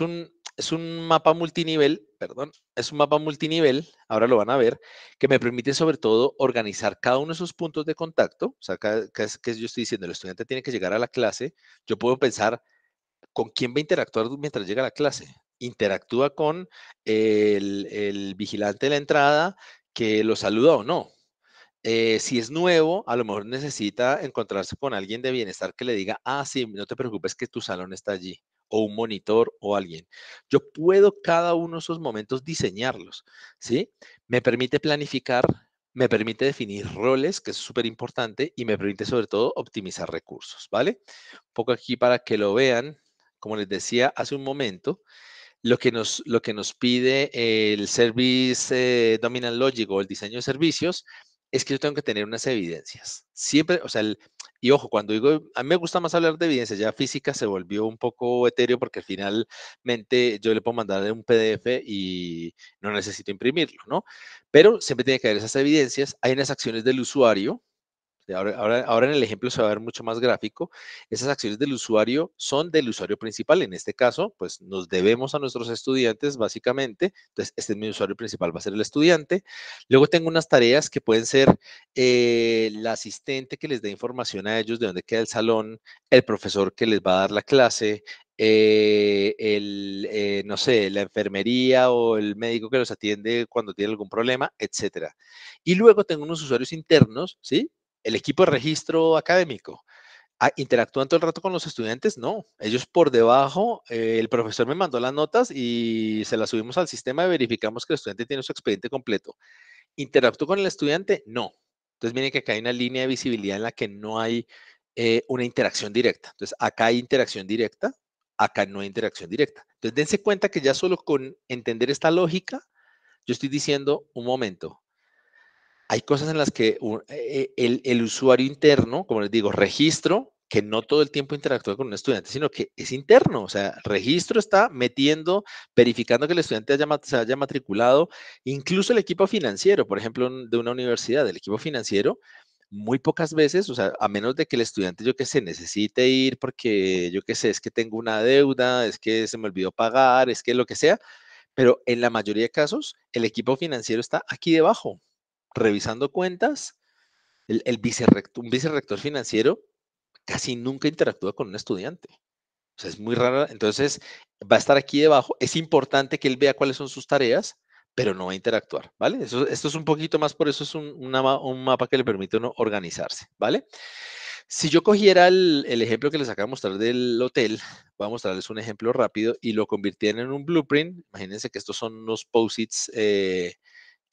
un mapa multinivel, perdón, es un mapa multinivel, ahora lo van a ver, que me permite sobre todo organizar cada uno de esos puntos de contacto. O sea, que yo estoy diciendo, el estudiante tiene que llegar a la clase, yo puedo pensar con quién va a interactuar mientras llega a la clase. Interactúa con el vigilante de la entrada que lo saluda o no. Si es nuevo, a lo mejor necesita encontrarse con alguien de bienestar que le diga, sí, no te preocupes que tu salón está allí, o un monitor o alguien. Yo puedo cada uno de esos momentos diseñarlos, ¿sí? Me permite planificar, me permite definir roles, que es súper importante, y me permite sobre todo optimizar recursos, ¿vale? Un poco aquí para que lo vean, como les decía hace un momento, lo que nos pide el Service Dominant Logic o el diseño de servicios es que yo tengo que tener unas evidencias. Siempre, o sea, y ojo, cuando digo, a mí me gusta más hablar de evidencias, ya física se volvió un poco etéreo porque finalmente yo le puedo mandar un PDF y no necesito imprimirlo, ¿no? Pero siempre tiene que haber esas evidencias. Hay unas acciones del usuario, Ahora en el ejemplo se va a ver mucho más gráfico. Esas acciones del usuario son del usuario principal. En este caso, pues nos debemos a nuestros estudiantes, básicamente. Entonces, este es mi usuario principal, va a ser el estudiante. Luego tengo unas tareas que pueden ser la asistente que les da información a ellos de dónde queda el salón, el profesor que les va a dar la clase, no sé, la enfermería o el médico que los atiende cuando tiene algún problema, etcétera. Y luego tengo unos usuarios internos, ¿sí? El equipo de registro académico. ¿Interactúan todo el rato con los estudiantes? No, ellos por debajo, el profesor me mandó las notas y se las subimos al sistema y verificamos que el estudiante tiene su expediente completo. ¿Interactúo con el estudiante? No. Entonces, miren que acá hay una línea de visibilidad en la que no hay una interacción directa. Entonces, acá hay interacción directa, acá no hay interacción directa. Entonces, dense cuenta que ya solo con entender esta lógica, yo estoy diciendo, un momento, hay cosas en las que el usuario interno, como les digo, registro, que no todo el tiempo interactúa con un estudiante, sino que es interno. O sea, registro está metiendo, verificando que el estudiante se haya matriculado, incluso el equipo financiero, por ejemplo, de una universidad, el equipo financiero, muy pocas veces, o sea, a menos de que el estudiante, yo qué sé, necesite ir porque, yo qué sé, es que tengo una deuda, es que se me olvidó pagar, es que lo que sea, pero en la mayoría de casos, el equipo financiero está aquí debajo, revisando cuentas. Un vicerrector financiero casi nunca interactúa con un estudiante. O sea, es muy raro. Entonces, va a estar aquí debajo. Es importante que él vea cuáles son sus tareas, pero no va a interactuar, ¿vale? Esto es un poquito más, por eso es un mapa que le permite a uno organizarse, ¿vale? Si yo cogiera el ejemplo que les acabo de mostrar del hotel, voy a mostrarles un ejemplo rápido y lo convirtieran en un blueprint. Imagínense que estos son unos post-its que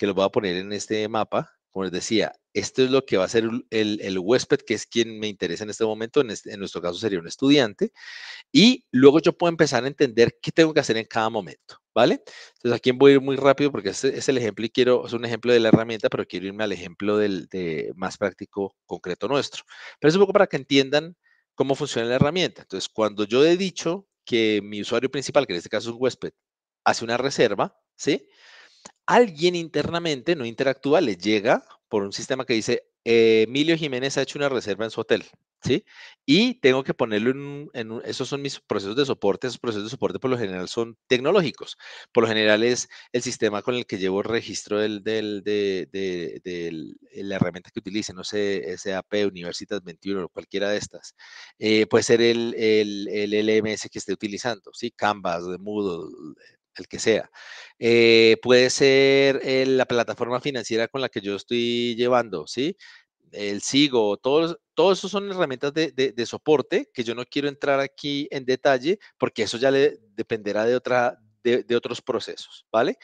los voy a poner en este mapa. Como les decía, esto es lo que va a ser el huésped, que es quien me interesa en este momento. En nuestro caso sería un estudiante. Y luego yo puedo empezar a entender qué tengo que hacer en cada momento, ¿vale? Entonces aquí voy a ir muy rápido porque este es el ejemplo y es un ejemplo de la herramienta, pero quiero irme al ejemplo de más práctico concreto nuestro. Pero es un poco para que entiendan cómo funciona la herramienta. Entonces, cuando yo he dicho que mi usuario principal, que en este caso es un huésped, hace una reserva, ¿sí? Alguien internamente no interactúa, le llega por un sistema que dice, Emilio Jiménez ha hecho una reserva en su hotel, ¿sí? Y tengo que ponerlo esos son mis procesos de soporte, esos procesos de soporte por lo general son tecnológicos, por lo general es el sistema con el que llevo el registro de la herramienta que utilice, no sé, SAP, Universitas 21 o cualquiera de estas. Puede ser el LMS que esté utilizando, ¿sí? Canvas, de Moodle, el que sea. Puede ser la plataforma financiera con la que yo estoy llevando, ¿sí? El SIGO, todos esos son herramientas de soporte que yo no quiero entrar aquí en detalle porque eso ya le dependerá de otros procesos, ¿vale?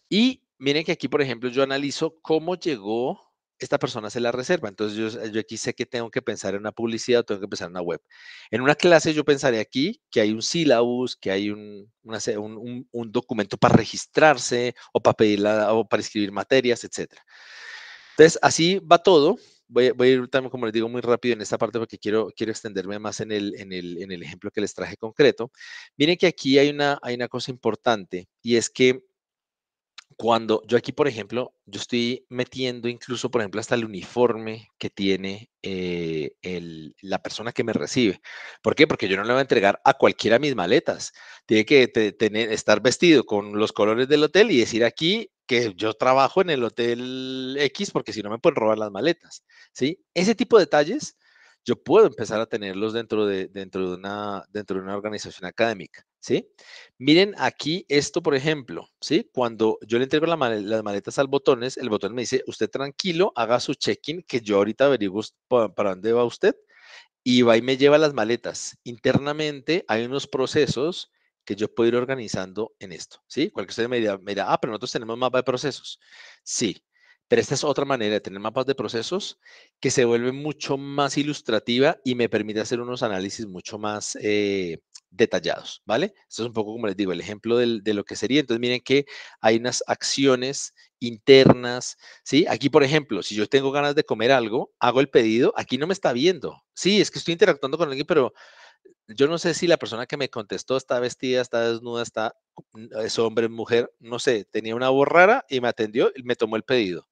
Y miren que aquí, por ejemplo, yo analizo cómo llegó esta persona a hacer la reserva. Entonces, yo aquí sé que tengo que pensar en una publicidad o tengo que pensar en una web. En una clase yo pensaré aquí que hay un syllabus, que hay un documento para registrarse o para o para escribir materias, etcétera. Entonces, así va todo. Voy a ir también, como les digo, muy rápido en esta parte porque quiero extenderme más en el ejemplo que les traje concreto. Miren que aquí hay una cosa importante y es que cuando yo aquí, por ejemplo, yo estoy metiendo incluso, por ejemplo, hasta el uniforme que tiene la persona que me recibe. ¿Por qué? Porque yo no le voy a entregar a cualquiera mis maletas. Tiene que estar vestido con los colores del hotel y decir aquí que yo trabajo en el hotel X porque si no me pueden robar las maletas. ¿Sí? Ese tipo de detalles yo puedo empezar a tenerlos dentro de una organización académica. ¿Sí? Miren aquí esto, por ejemplo, ¿sí? Cuando yo le entrego las maletas al botones, el botón me dice, usted tranquilo, haga su check-in, que yo ahorita averiguo para dónde va usted, y va y me lleva las maletas. Internamente hay unos procesos que yo puedo ir organizando en esto, ¿sí? Cualquier usted me dirá, pero nosotros tenemos mapa de procesos. Sí, pero esta es otra manera de tener mapas de procesos que se vuelve mucho más ilustrativa y me permite hacer unos análisis mucho más detallados, ¿vale? Esto es un poco, como les digo, el ejemplo de lo que sería. Entonces, miren que hay unas acciones internas, ¿sí? Aquí, por ejemplo, si yo tengo ganas de comer algo, hago el pedido, aquí no me está viendo. Sí, es que estoy interactuando con alguien, pero yo no sé si la persona que me contestó está vestida, está desnuda, es hombre, mujer, no sé, tenía una voz rara y me atendió y me tomó el pedido.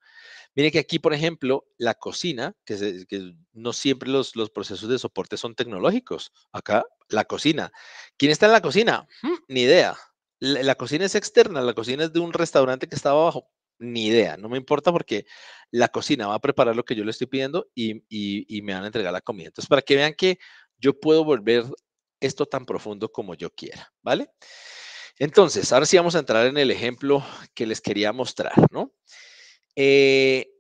Mire que aquí, por ejemplo, la cocina, que no siempre los procesos de soporte son tecnológicos. Acá, la cocina. ¿Quién está en la cocina? Ni idea. La cocina es externa, la cocina es de un restaurante que estaba abajo. Ni idea, no me importa porque la cocina va a preparar lo que yo le estoy pidiendo y me van a entregar la comida. Entonces, para que vean que yo puedo volver esto tan profundo como yo quiera, ¿vale? Entonces, ahora sí vamos a entrar en el ejemplo que les quería mostrar, ¿no?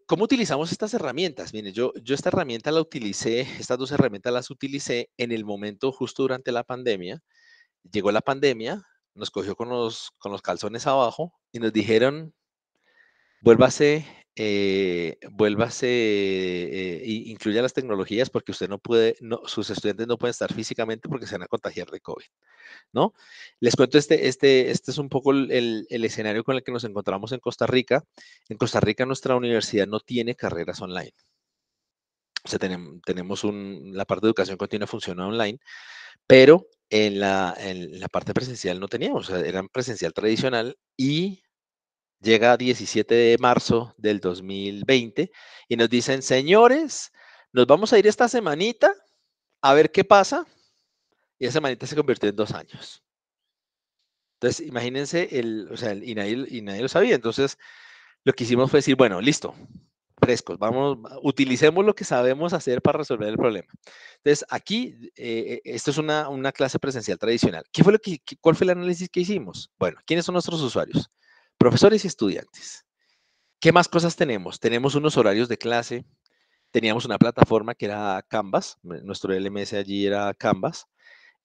¿Cómo utilizamos estas herramientas? Mire, yo esta herramienta la utilicé, estas dos herramientas las utilicé en el momento justo durante la pandemia. Llegó la pandemia, nos cogió con los calzones abajo y nos dijeron, vuélvase, incluya las tecnologías porque usted no puede, no, sus estudiantes no pueden estar físicamente porque se van a contagiar de COVID, ¿no? Les cuento, este es un poco el escenario con el que nos encontramos en Costa Rica. En Costa Rica nuestra universidad no tiene carreras online. O sea, tenemos la parte de educación continua funciona online, pero en la parte presencial no teníamos, o sea, eran presencial tradicional y llega 17 de marzo del 2020 y nos dicen, señores, nos vamos a ir esta semanita a ver qué pasa. Y esa semanita se convirtió en 2 años. Entonces, imagínense, y nadie lo sabía. Entonces, lo que hicimos fue decir, bueno, listo, frescos, vamos, utilicemos lo que sabemos hacer para resolver el problema. Entonces, aquí, esto es una clase presencial tradicional. ¿Cuál fue el análisis que hicimos? Bueno, ¿quiénes son nuestros usuarios? Profesores y estudiantes. ¿Qué más cosas tenemos? Tenemos unos horarios de clase, teníamos una plataforma que era Canvas, nuestro LMS allí era Canvas,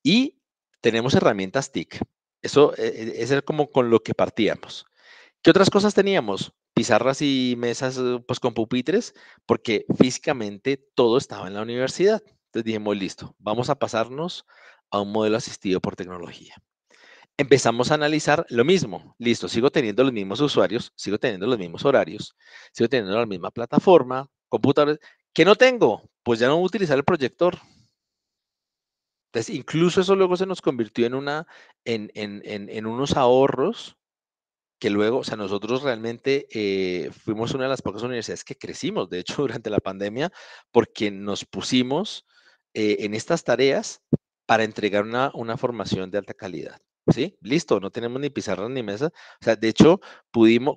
y tenemos herramientas TIC. Eso es como con lo que partíamos. ¿Qué otras cosas teníamos? Pizarras y mesas pues con pupitres, porque físicamente todo estaba en la universidad. Entonces dijimos, listo, vamos a pasarnos a un modelo asistido por tecnología. Empezamos a analizar lo mismo. Listo, sigo teniendo los mismos usuarios, sigo teniendo los mismos horarios, sigo teniendo la misma plataforma, computadores. ¿Qué no tengo? Pues ya no voy a utilizar el proyector. Entonces, incluso eso luego se nos convirtió en unos ahorros que luego, o sea, nosotros realmente fuimos una de las pocas universidades que crecimos, de hecho, durante la pandemia, porque nos pusimos en estas tareas para entregar una formación de alta calidad. ¿Sí? Listo, no tenemos ni pizarra ni mesa. O sea, de hecho,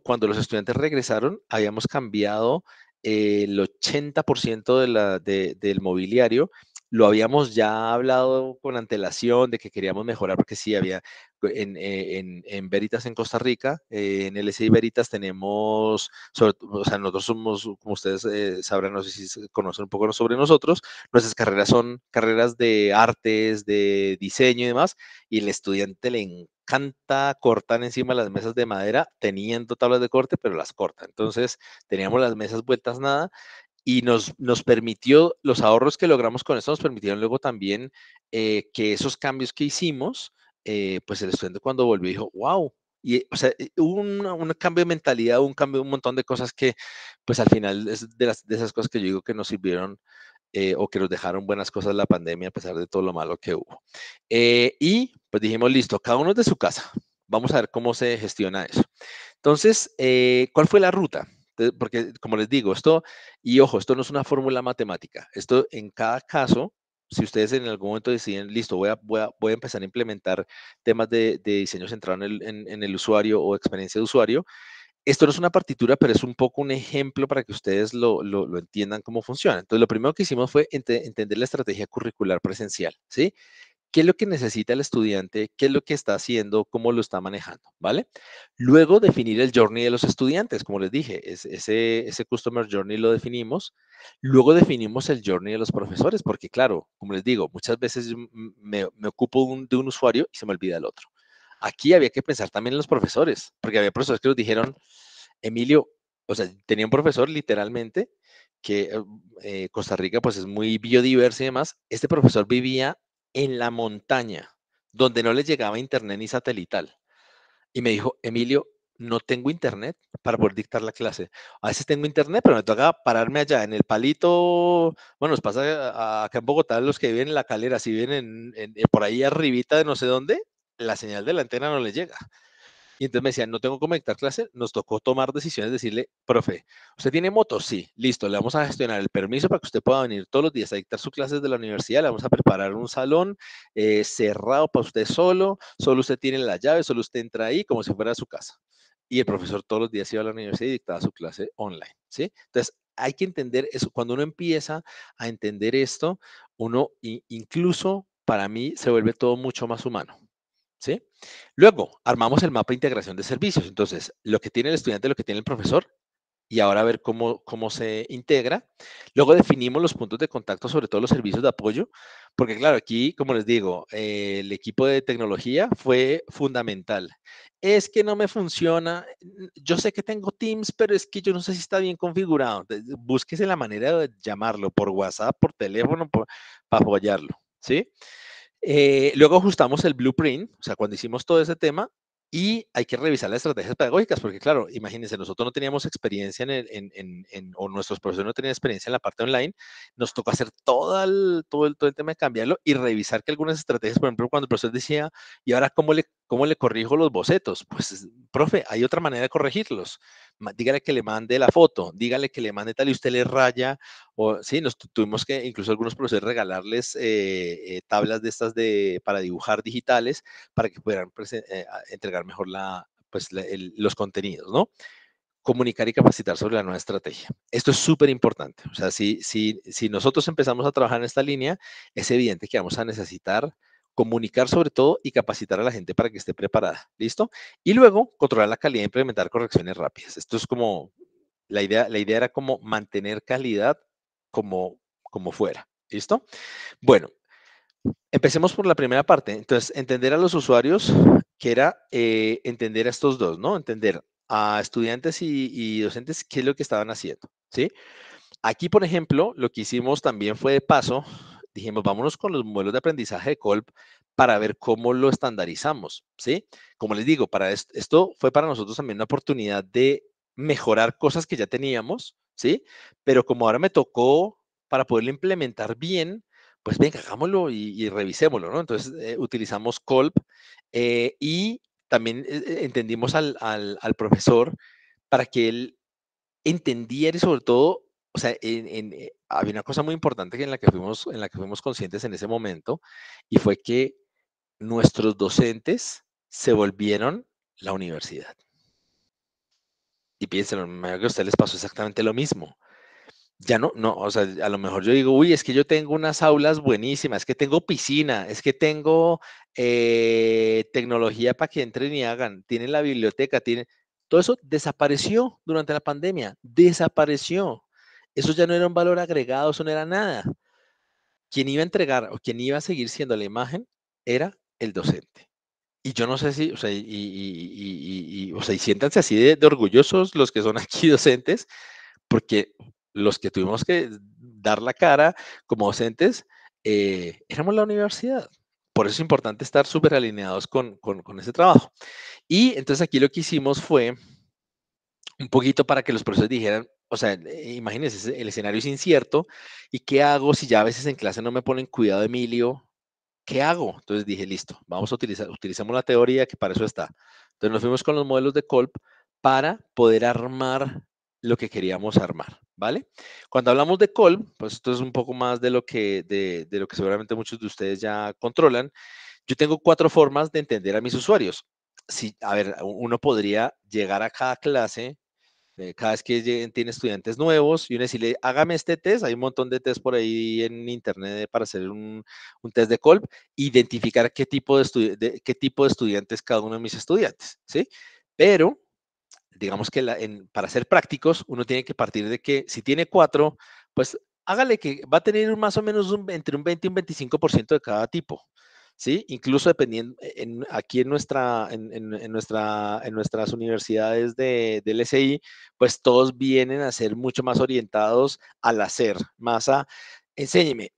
cuando los estudiantes regresaron, habíamos cambiado el 80% del mobiliario. Lo habíamos ya hablado con antelación de que queríamos mejorar porque sí había en Veritas en Costa Rica, en LSI Veritas tenemos, o sea, nosotros somos, como ustedes sabrán, no sé si conocen un poco sobre nosotros, nuestras carreras son carreras de artes, de diseño y demás, y el estudiante le encanta cortar encima las mesas de madera, teniendo tablas de corte, pero las corta. Entonces, teníamos las mesas vueltas nada y nos permitió, los ahorros que logramos con esto nos permitieron luego también que esos cambios que hicimos, pues el estudiante cuando volvió dijo, wow, y, o sea, hubo un cambio de mentalidad, un cambio, un montón de cosas que, pues al final es de esas cosas que yo digo que nos sirvieron o que nos dejaron buenas cosas la pandemia a pesar de todo lo malo que hubo. Y pues dijimos, listo, cada uno es de su casa. Vamos a ver cómo se gestiona eso. Entonces, ¿cuál fue la ruta? Porque, como les digo, y ojo, esto no es una fórmula matemática. Esto en cada caso, si ustedes en algún momento deciden, listo, voy a empezar a implementar temas de diseño centrado en el usuario o experiencia de usuario, esto no es una partitura, pero es un poco un ejemplo para que ustedes lo entiendan cómo funciona. Entonces, lo primero que hicimos fue entender la estrategia curricular presencial, ¿sí? ¿Qué es lo que necesita el estudiante? ¿Qué es lo que está haciendo? ¿Cómo lo está manejando? ¿Vale? Luego definir el journey de los estudiantes, como les dije, ese customer journey lo definimos. Luego definimos el journey de los profesores, porque claro, como les digo, muchas veces yo me ocupo de un usuario y se me olvida el otro. Aquí había que pensar también en los profesores, porque había profesores que nos dijeron, Emilio, o sea, tenía un profesor literalmente que Costa Rica pues es muy biodiversa y demás. Este profesor vivía en la montaña, donde no les llegaba internet ni satelital. Y me dijo, Emilio, no tengo internet para poder dictar la clase. A veces tengo internet, pero me toca pararme allá en el palito. Bueno, nos pasa acá en Bogotá, los que viven en La Calera, si viven por ahí arribita de no sé dónde, la señal de la antena no les llega. Y entonces me decían, no tengo cómo dictar clase, nos tocó tomar decisiones, decirle, profe, ¿usted tiene moto? Sí, listo, le vamos a gestionar el permiso para que usted pueda venir todos los días a dictar sus clases de la universidad, le vamos a preparar un salón cerrado para usted solo usted tiene la llave, solo usted entra ahí como si fuera a su casa. Y el profesor todos los días iba a la universidad y dictaba su clase online, ¿sí? Entonces, hay que entender eso. Cuando uno empieza a entender esto, uno incluso para mí se vuelve todo mucho más humano, ¿sí? Luego, armamos el mapa de integración de servicios. Entonces, lo que tiene el estudiante, lo que tiene el profesor, y ahora a ver cómo se integra. Luego definimos los puntos de contacto, sobre todo los servicios de apoyo, porque claro, aquí, como les digo, el equipo de tecnología fue fundamental. Es que no me funciona, yo sé que tengo Teams, pero es que yo no sé si está bien configurado. Búsquese la manera de llamarlo por WhatsApp, por teléfono, para apoyarlo, ¿sí? Luego ajustamos el blueprint, o sea, cuando hicimos todo ese tema, y hay que revisar las estrategias pedagógicas, porque claro, imagínense, nosotros no teníamos experiencia o nuestros profesores no tenían experiencia en la parte online, nos tocó hacer todo el tema de cambiarlo y revisar que algunas estrategias, por ejemplo, cuando el profesor decía, ¿y ahora cómo le corrijo los bocetos? Pues, profe, hay otra manera de corregirlos. Dígale que le mande la foto, dígale que le mande tal y usted le raya, o sí, nos tuvimos que incluso algunos profesores regalarles tablas de estas para dibujar digitales para que pudieran entregar mejor los contenidos, ¿no? Comunicar y capacitar sobre la nueva estrategia. Esto es súper importante. O sea, si nosotros empezamos a trabajar en esta línea, es evidente que vamos a necesitar comunicar sobre todo y capacitar a la gente para que esté preparada. ¿Listo? Y luego controlar la calidad e implementar correcciones rápidas. Esto es como la idea era como mantener calidad como fuera. ¿Listo? Bueno, empecemos por la primera parte. Entonces, entender a los usuarios, que era entender a estos dos, ¿no? Entender a estudiantes y docentes qué es lo que estaban haciendo, ¿sí? Aquí, por ejemplo, lo que hicimos también fue de paso, dijimos, vámonos con los modelos de aprendizaje de Kolb para ver cómo lo estandarizamos, ¿sí? Como les digo, para esto fue para nosotros también una oportunidad de mejorar cosas que ya teníamos, ¿sí? Pero como ahora me tocó para poderlo implementar bien, pues venga, hagámoslo y revisémoslo, ¿no? Entonces utilizamos Kolb y también entendimos al profesor para que él entendiera y sobre todo, o sea, había una cosa muy importante en la que fuimos conscientes en ese momento y fue que nuestros docentes se volvieron la universidad. Y piénsenlo, me imagino que a ustedes les pasó exactamente lo mismo. Ya no, o sea, a lo mejor yo digo, uy, es que yo tengo unas aulas buenísimas, es que tengo piscina, es que tengo tecnología para que entren y hagan, tienen la biblioteca, todo eso desapareció durante la pandemia, desapareció. Eso ya no era un valor agregado, eso no era nada. Quien iba a entregar o quien iba a seguir siendo la imagen era el docente. Y yo no sé si, o sea, o sea, y siéntanse así de orgullosos los que son aquí docentes, porque los que tuvimos que dar la cara como docentes, éramos la universidad. Por eso es importante estar súper alineados con ese trabajo. Y entonces aquí lo que hicimos fue un poquito para que los profesores dijeran, o sea, imagínense, el escenario es incierto, ¿y qué hago si ya a veces en clase no me ponen cuidado, Emilio? ¿Qué hago? Entonces dije, listo, vamos a utilicemos la teoría que para eso está. Entonces nos fuimos con los modelos de Kolb para poder armar lo que queríamos armar, ¿vale? Cuando hablamos de Kolb, pues esto es un poco más de lo que seguramente muchos de ustedes ya controlan. Yo tengo 4 formas de entender a mis usuarios. Si, a ver, uno podría llegar a cada clase cada vez que tiene estudiantes nuevos y uno decirle, hágame este test, hay un montón de test por ahí en internet para hacer un test de Kolb, identificar qué tipo de estudiantes cada uno de mis estudiantes, ¿sí? Pero, digamos que para ser prácticos, uno tiene que partir de que si tiene 4, pues hágale que va a tener más o menos entre un 20 y un 25% de cada tipo. ¿Sí? Incluso dependiendo, aquí en nuestras universidades del SI, pues todos vienen a ser mucho más orientados al hacer, más enséñeme,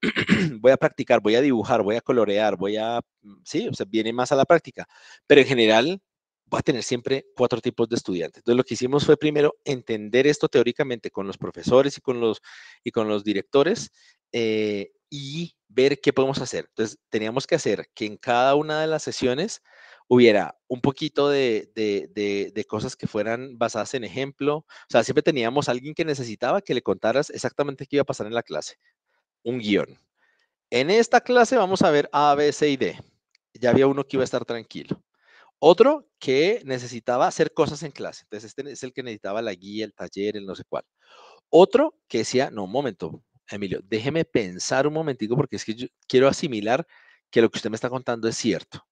voy a practicar, voy a dibujar, voy a colorear, sí, o sea, viene más a la práctica, pero en general va a tener siempre 4 tipos de estudiantes. Entonces, lo que hicimos fue primero entender esto teóricamente con los profesores y con los directores, y ver qué podemos hacer. Entonces, teníamos que hacer que en cada una de las sesiones hubiera un poquito de cosas que fueran basadas en ejemplo. O sea, siempre teníamos alguien que necesitaba que le contaras exactamente qué iba a pasar en la clase, un guión. En esta clase vamos a ver A, B, C y D. Ya había uno que iba a estar tranquilo. Otro que necesitaba hacer cosas en clase. Entonces, este es el que necesitaba la guía, el taller, el no sé cuál. Otro que decía, no, un momento, Emilio, déjeme pensar un momentico porque es que yo quiero asimilar que lo que usted me está contando es cierto.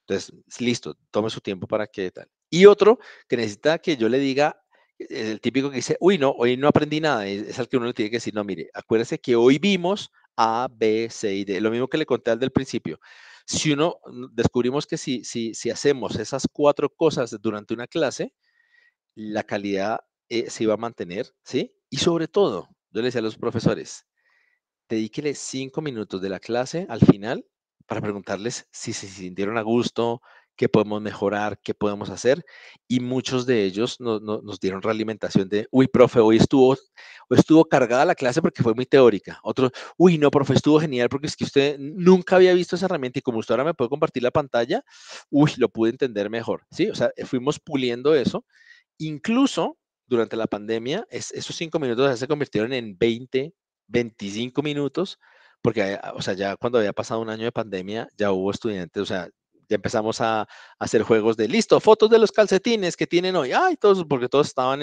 Entonces, listo, tome su tiempo para que tal. Y otro que necesita que yo le diga, el típico que dice, uy, no, hoy no aprendí nada, es al que uno le tiene que decir, no, mire, acuérdese que hoy vimos A, B, C y D. Lo mismo que le conté al del principio. Si uno, descubrimos que si hacemos esas 4 cosas durante una clase, la calidad se iba a mantener, ¿sí? Y sobre todo, yo le decía a los profesores, dedíquele 5 minutos de la clase al final para preguntarles si se sintieron a gusto, qué podemos mejorar, qué podemos hacer. Y muchos de ellos nos dieron realimentación de, uy, profe, hoy estuvo cargada la clase porque fue muy teórica. Otros, uy, no, profe, estuvo genial porque es que usted nunca había visto esa herramienta y como usted ahora me puede compartir la pantalla, uy, lo pude entender mejor. Sí, o sea, fuimos puliendo eso. Incluso durante la pandemia, esos 5 minutos ya se convirtieron en 20, 25 minutos, porque, o sea, ya cuando había pasado un año de pandemia, ya hubo estudiantes, o sea, ya empezamos a hacer juegos de, listo, fotos de los calcetines que tienen hoy, ay, todos, porque todos estaban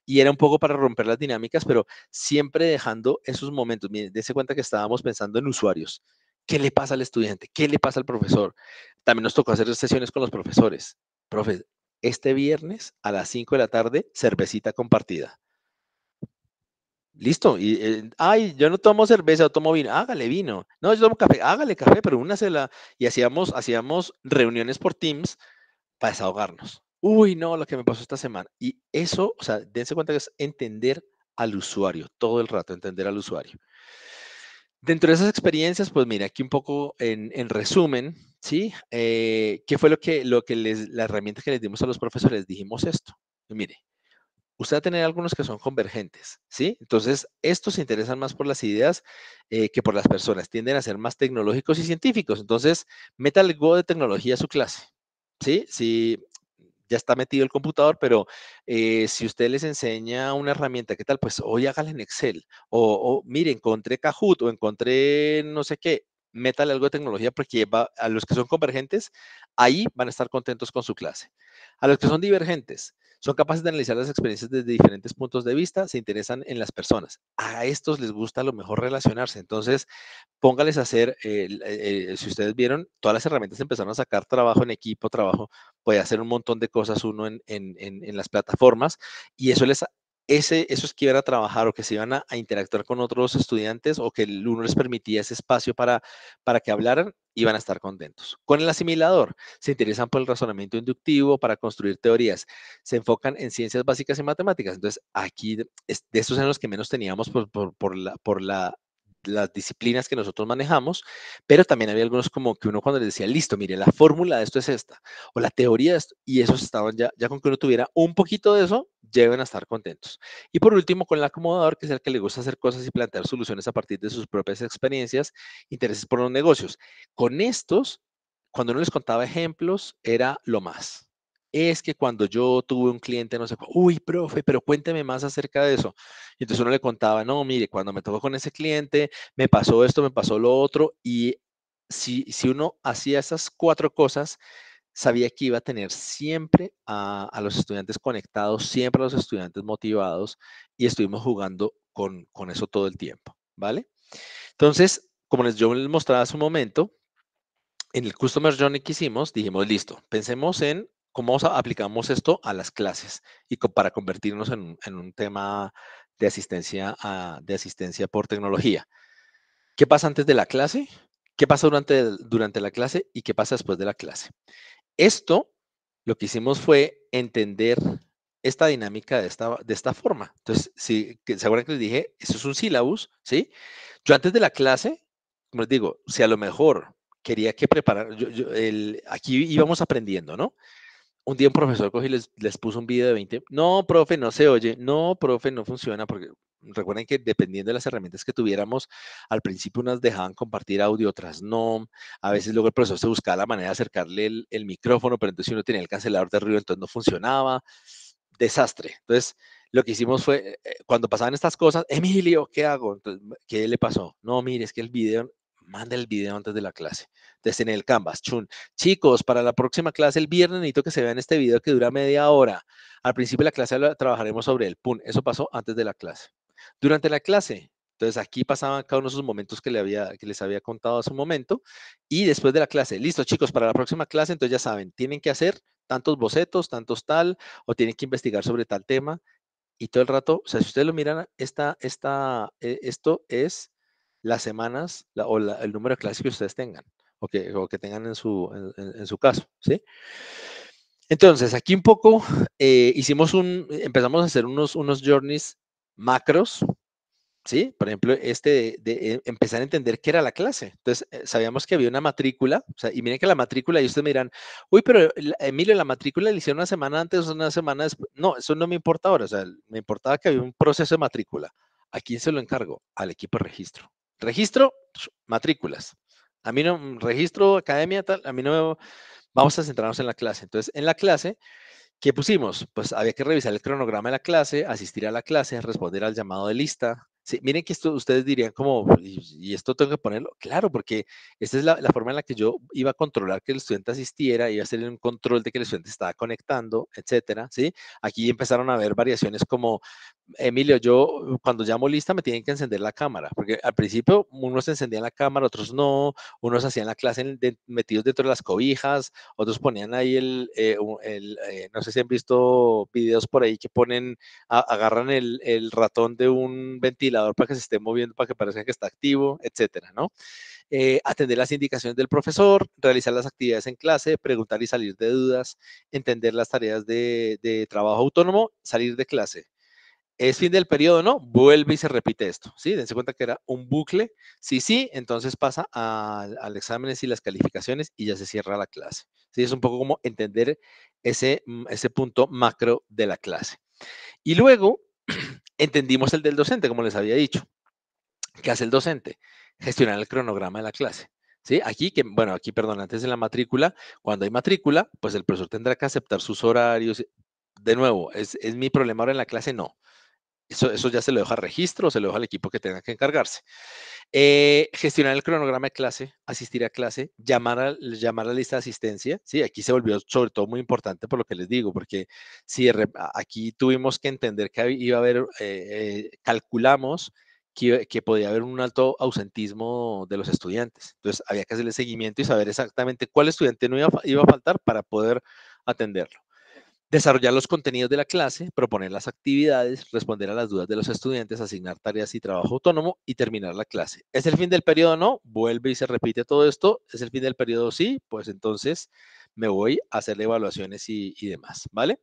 y era un poco para romper las dinámicas, pero siempre dejando esos momentos. Miren, dése cuenta que estábamos pensando en usuarios. ¿Qué le pasa al estudiante? ¿Qué le pasa al profesor? También nos tocó hacer sesiones con los profesores. Profe, este viernes a las 5 de la tarde, cervecita compartida. Listo. Y, ay, yo no tomo cerveza, yo tomo vino. Hágale vino. No, yo tomo café. Hágale café, pero únasela. Y hacíamos reuniones por Teams para desahogarnos. Uy, no, lo que me pasó esta semana. Y eso, o sea, dense cuenta que es entender al usuario, todo el rato entender al usuario. Dentro de esas experiencias, pues mira, aquí un poco en resumen, ¿sí? ¿Qué fue la herramienta que les dimos a los profesores? Dijimos esto. Mire, usted va a tener algunos que son convergentes, ¿sí? Entonces, estos se interesan más por las ideas que por las personas, tienden a ser más tecnológicos y científicos. Entonces, meta algo de tecnología a su clase, ¿sí? Si ya está metido el computador, pero si usted les enseña una herramienta, ¿qué tal? Pues hoy hágala en Excel, o mire, encontré Kahoot, o encontré no sé qué, métale algo de tecnología porque a los que son convergentes, ahí van a estar contentos con su clase. A los que son divergentes, son capaces de analizar las experiencias desde diferentes puntos de vista, se interesan en las personas. A estos les gusta a lo mejor relacionarse. Entonces, póngales a hacer, si ustedes vieron, todas las herramientas empezaron a sacar trabajo en equipo, puede hacer un montón de cosas uno en las plataformas y esos que iban a trabajar o que se iban a interactuar con otros estudiantes o que uno les permitía ese espacio para que hablaran, iban a estar contentos. Con el asimilador, se interesan por el razonamiento inductivo para construir teorías, se enfocan en ciencias básicas y matemáticas. Entonces, aquí de estos eran los que menos teníamos las disciplinas que nosotros manejamos, pero también había algunos como que uno cuando les decía, listo, mire, la fórmula de esto es esta, o la teoría de esto, y esos estaban ya con que uno tuviera un poquito de eso, lleven a estar contentos. Y por último, con el acomodador, que es el que le gusta hacer cosas y plantear soluciones a partir de sus propias experiencias, intereses por los negocios. Con estos, cuando uno les contaba ejemplos, era lo más. Es que cuando yo tuve un cliente, no sé, uy, profe, pero cuénteme más acerca de eso. Y entonces uno le contaba, no, mire, cuando me tocó con ese cliente, me pasó esto, me pasó lo otro, y si uno hacía esas 4 cosas, sabía que iba a tener siempre a los estudiantes conectados, siempre a los estudiantes motivados, y estuvimos jugando con eso todo el tiempo, ¿vale? Entonces, como yo les mostraba hace un momento, en el Customer Journey que hicimos, dijimos, listo, pensemos en cómo aplicamos esto a las clases y para convertirnos en un tema de asistencia por tecnología. ¿Qué pasa antes de la clase? ¿Qué pasa durante la clase? ¿Y qué pasa después de la clase? Esto, lo que hicimos fue entender esta dinámica de esta forma. Entonces, ¿se acuerdan que les dije? Eso es un sílabus, ¿sí? Yo antes de la clase, como les digo, si a lo mejor quería que preparar, aquí íbamos aprendiendo, ¿no? un día un profesor cogió y les puso un video de 20. No, profe, no se oye. No, profe, no funciona. Porque recuerden que dependiendo de las herramientas que tuviéramos, al principio unas dejaban compartir audio, otras no. A veces luego el profesor se buscaba la manera de acercarle el micrófono, pero entonces si uno tenía el cancelador de ruido, entonces no funcionaba. Desastre. Entonces, lo que hicimos fue, cuando pasaban estas cosas, Emilio, ¿qué hago? Entonces, ¿qué le pasó? No, mire, es que el video, manda el video antes de la clase. Entonces, en el Canvas, chun. Chicos, para la próxima clase el viernes necesito que se vean este video que dura media hora. Al principio de la clase trabajaremos sobre el PUN. Eso pasó antes de la clase. Durante la clase, entonces aquí pasaban cada uno de esos momentos que les había contado hace un momento. Y después de la clase, listo, chicos, para la próxima clase, entonces ya saben, tienen que hacer tantos bocetos, tantos tal, o tienen que investigar sobre tal tema. Y todo el rato, o sea, si ustedes lo miran, esto es las semanas el número de clases que ustedes tengan o que tengan en su caso, ¿sí? Entonces, aquí un poco empezamos a hacer unos journeys macros, ¿sí? Por ejemplo, empezar a entender qué era la clase. Entonces, sabíamos que había una matrícula, o sea, y miren que la matrícula, y ustedes me dirán, uy, pero Emilio, la matrícula la hicieron una semana antes o una semana después. No, eso no me importa ahora, o sea, me importaba que había un proceso de matrícula. ¿A quién se lo encargo? Al equipo de registro. Registro, matrículas. A mí no, registro, academia, tal, a mí no, vamos a centrarnos en la clase. Entonces, en la clase, ¿qué pusimos? Pues había que revisar el cronograma de la clase, asistir a la clase, responder al llamado de lista. Sí, miren que esto ustedes dirían como, ¿y esto tengo que ponerlo? Claro, porque esta es la forma en la que yo iba a controlar que el estudiante asistiera, iba a hacer un control de que el estudiante estaba conectando, etcétera, ¿sí? Aquí empezaron a haber variaciones como, Emilio, yo cuando llamo lista me tienen que encender la cámara, porque al principio unos encendían la cámara, otros no, unos hacían la clase metidos dentro de las cobijas, otros ponían ahí no sé si han visto videos por ahí que ponen, agarran el ratón de un ventilador para que se esté moviendo, para que parezca que está activo, etcétera, ¿no? Atender las indicaciones del profesor, realizar las actividades en clase, preguntar y salir de dudas, entender las tareas de trabajo autónomo, salir de clase. Es fin del periodo, ¿no? Vuelve y se repite esto, ¿sí? Dense cuenta que era un bucle. Sí, sí, entonces pasa al exámenes y las calificaciones y ya se cierra la clase. Sí, es un poco como entender ese punto macro de la clase. Y luego entendimos el del docente, como les había dicho. ¿Qué hace el docente? Gestionar el cronograma de la clase. ¿Sí? Aquí, perdón, antes de la matrícula, cuando hay matrícula, pues el profesor tendrá que aceptar sus horarios. De nuevo, ¿es mi problema ahora en la clase? No. Eso ya se lo deja a registro, se lo deja al equipo que tenga que encargarse. Gestionar el cronograma de clase, asistir a clase, llamar a la lista de asistencia. Sí, aquí se volvió sobre todo muy importante por lo que les digo, porque si aquí tuvimos que entender que iba a haber, calculamos que podía haber un alto ausentismo de los estudiantes. Entonces había que hacerle seguimiento y saber exactamente cuál estudiante no iba a faltar para poder atenderlo. Desarrollar los contenidos de la clase, proponer las actividades, responder a las dudas de los estudiantes, asignar tareas y trabajo autónomo y terminar la clase. ¿Es el fin del periodo? No. Vuelve y se repite todo esto. ¿Es el fin del periodo? Sí. Pues entonces me voy a hacer evaluaciones y demás, ¿vale?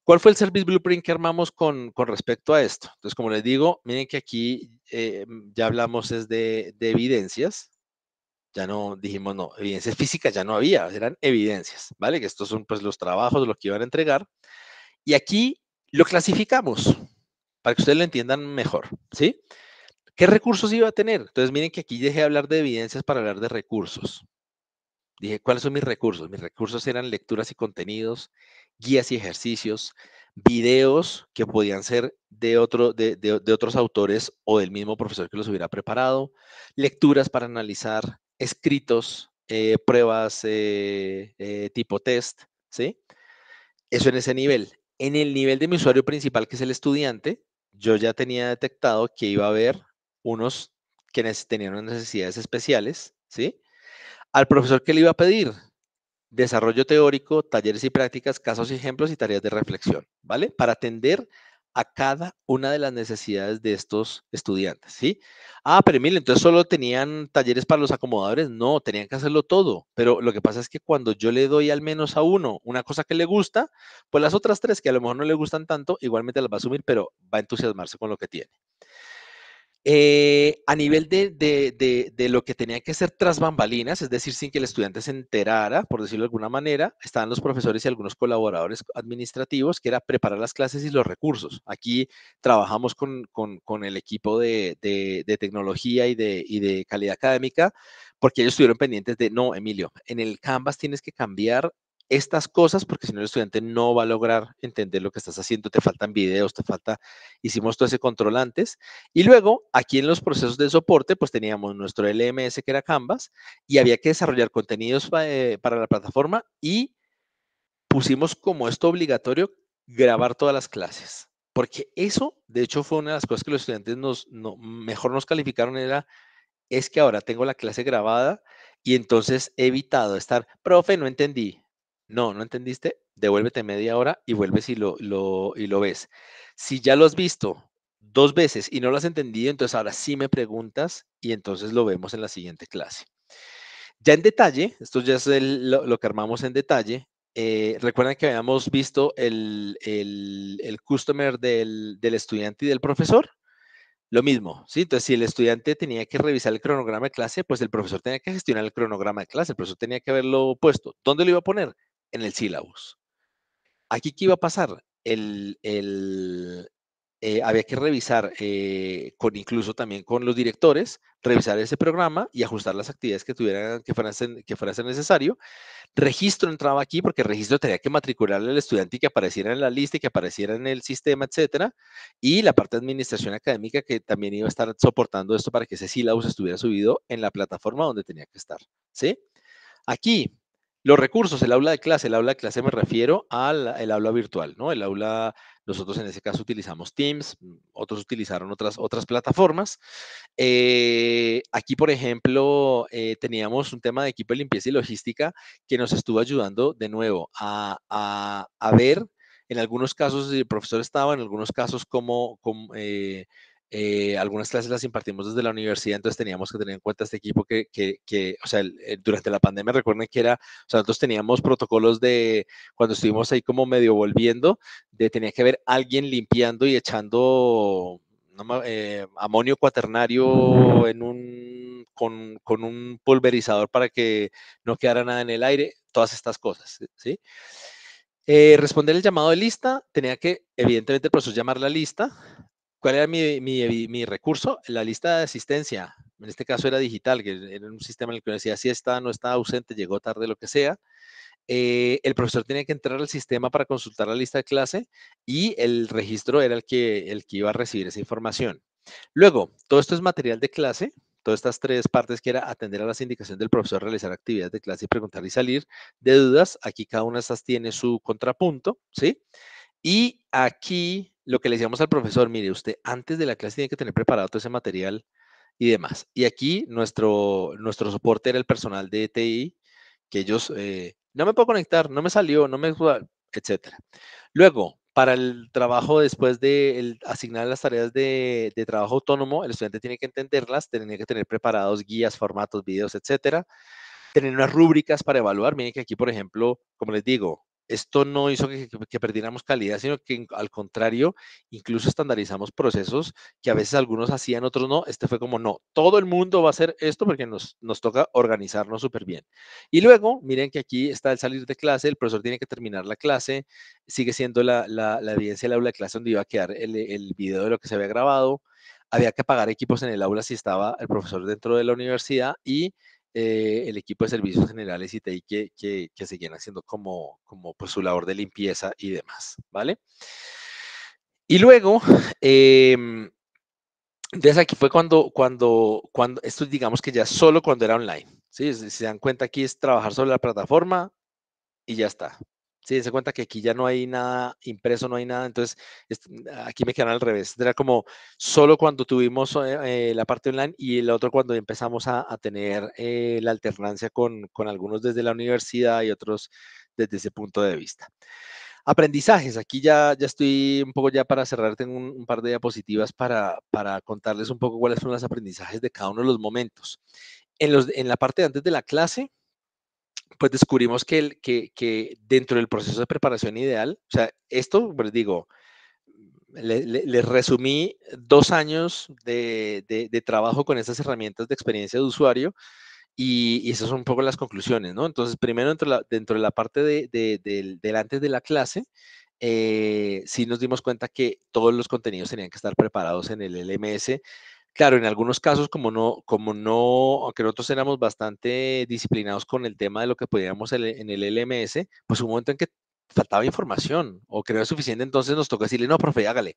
¿Cuál fue el Service Blueprint que armamos con respecto a esto? Entonces, como les digo, miren que aquí ya hablamos es de evidencias. Ya no dijimos, no, evidencias físicas ya no había, eran evidencias, ¿vale? Que estos son pues los trabajos, lo que iban a entregar. Y aquí lo clasificamos para que ustedes lo entiendan mejor, ¿sí? ¿Qué recursos iba a tener? Entonces miren que aquí dejé de hablar de evidencias para hablar de recursos. Dije, ¿cuáles son mis recursos? Mis recursos eran lecturas y contenidos, guías y ejercicios, videos que podían ser de otros autores o del mismo profesor que los hubiera preparado, lecturas para analizar, escritos, pruebas tipo test, ¿sí? Eso en ese nivel. En el nivel de mi usuario principal, que es el estudiante, yo ya tenía detectado que iba a haber unos que tenían unas necesidades especiales, ¿sí? Al profesor, ¿qué le iba a pedir? Desarrollo teórico, talleres y prácticas, casos y ejemplos y tareas de reflexión, ¿vale? Para atender a cada una de las necesidades de estos estudiantes, ¿sí? Ah, pero mire, entonces solo tenían talleres para los acomodadores. No, tenían que hacerlo todo. Pero lo que pasa es que cuando yo le doy al menos a uno una cosa que le gusta, pues las otras tres que a lo mejor no le gustan tanto, igualmente las va a asumir, pero va a entusiasmarse con lo que tiene. A nivel de lo que tenía que ser tras bambalinas, es decir, sin que el estudiante se enterara, por decirlo de alguna manera, estaban los profesores y algunos colaboradores administrativos, que era preparar las clases y los recursos. Aquí trabajamos con el equipo de tecnología y de calidad académica, porque ellos estuvieron pendientes de, no, Emilio, en el Canvas tienes que cambiar estas cosas, porque si no el estudiante no va a lograr entender lo que estás haciendo, te faltan videos, hicimos todo ese control antes, y luego, aquí en los procesos de soporte, pues teníamos nuestro LMS que era Canvas y había que desarrollar contenidos para la plataforma y pusimos como esto obligatorio grabar todas las clases. Porque eso, de hecho, fue una de las cosas que los estudiantes mejor nos calificaron, es que ahora tengo la clase grabada y entonces he evitado estar, profe, no entendí. No, no entendiste, devuélvete media hora y vuelves y lo ves. Si ya lo has visto 2 veces y no lo has entendido, entonces ahora sí me preguntas y entonces lo vemos en la siguiente clase. Ya en detalle, esto ya es lo que armamos en detalle. Recuerdan que habíamos visto el customer del estudiante y del profesor. Lo mismo, ¿sí? Entonces, si el estudiante tenía que revisar el cronograma de clase, pues el profesor tenía que gestionar el cronograma de clase, el profesor tenía que haberlo puesto. ¿Dónde lo iba a poner? En el sílabus. Aquí, ¿qué iba a pasar? Había que revisar, incluso también con los directores, revisar ese programa y ajustar las actividades que fuera a ser necesario. Registro entraba aquí porque el registro tenía que matricularle al estudiante y que apareciera en la lista y que apareciera en el sistema, etcétera. Y la parte de administración académica que también iba a estar soportando esto para que ese sílabus estuviera subido en la plataforma donde tenía que estar, ¿sí? Aquí, los recursos, el aula de clase me refiero al aula virtual, ¿no? El aula, nosotros en ese caso utilizamos Teams, otros utilizaron otras plataformas. Aquí, por ejemplo, teníamos un tema de equipo de limpieza y logística que nos estuvo ayudando de nuevo a ver, en algunos casos el profesor estaba, en algunos casos algunas clases las impartimos desde la universidad, entonces teníamos que tener en cuenta este equipo o sea, durante la pandemia, recuerden que o sea, nosotros teníamos protocolos de, cuando estuvimos ahí como medio volviendo, tenía que haber alguien limpiando y echando amonio cuaternario con un pulverizador para que no quedara nada en el aire, todas estas cosas, ¿sí? Responder el llamado de lista, tenía que, evidentemente, el profesor llamar la lista. ¿Cuál era mi recurso? La lista de asistencia. En este caso era digital, que era un sistema en el que decía si está, no está ausente, llegó tarde, lo que sea. El profesor tenía que entrar al sistema para consultar la lista de clase y el registro era el que iba a recibir esa información. Luego, todo esto es material de clase, todas estas 3 partes que era atender a las indicaciones del profesor, realizar actividades de clase y preguntar y salir de dudas. Aquí cada una de estas tiene su contrapunto, ¿sí? Y aquí lo que le decíamos al profesor, mire, usted antes de la clase tiene que tener preparado todo ese material y demás. Y aquí nuestro soporte era el personal de TI, que ellos, no me puedo conectar, no me salió, no me, etcétera. Luego, para el trabajo después de asignar las tareas de trabajo autónomo, el estudiante tiene que entenderlas, tiene que tener preparados guías, formatos, videos, etcétera. Tener unas rúbricas para evaluar. Miren que aquí, por ejemplo, como les digo, esto no hizo que perdiéramos calidad, sino que al contrario, incluso estandarizamos procesos que a veces algunos hacían, otros no. Este fue como, no, todo el mundo va a hacer esto porque nos toca organizarnos súper bien. Y luego, miren que aquí está el salir de clase, el profesor tiene que terminar la clase, sigue siendo la evidencia del aula de clase donde iba a quedar el video de lo que se había grabado. Había que apagar equipos en el aula si estaba el profesor dentro de la universidad y el equipo de servicios generales y TI que seguían haciendo como pues su labor de limpieza y demás, ¿vale? Y luego, entonces aquí fue cuando esto digamos que ya solo cuando era online, ¿sí? Si se dan cuenta aquí es trabajar sobre la plataforma y ya está. Sí, se cuenta que aquí ya no hay nada impreso, no hay nada, entonces aquí me quedan al revés. Era como solo cuando tuvimos la parte online y el otro cuando empezamos a tener la alternancia con algunos desde la universidad y otros desde ese punto de vista. Aprendizajes, aquí ya estoy un poco ya para cerrar, tengo un par de diapositivas para contarles un poco cuáles son los aprendizajes de cada uno de los momentos. En la parte de antes de la clase, pues descubrimos que dentro del proceso de preparación ideal, o sea, esto, pues digo, les resumí 2 años de trabajo con estas herramientas de experiencia de usuario y esas son un poco las conclusiones, ¿no? Entonces, primero dentro de la parte del antes de la clase, sí nos dimos cuenta que todos los contenidos tenían que estar preparados en el LMS. Claro, en algunos casos, como no, aunque nosotros éramos bastante disciplinados con el tema de lo que podíamos en el LMS, pues hubo un momento en que faltaba información o que no era suficiente, entonces nos tocó decirle, no, profe, hágale,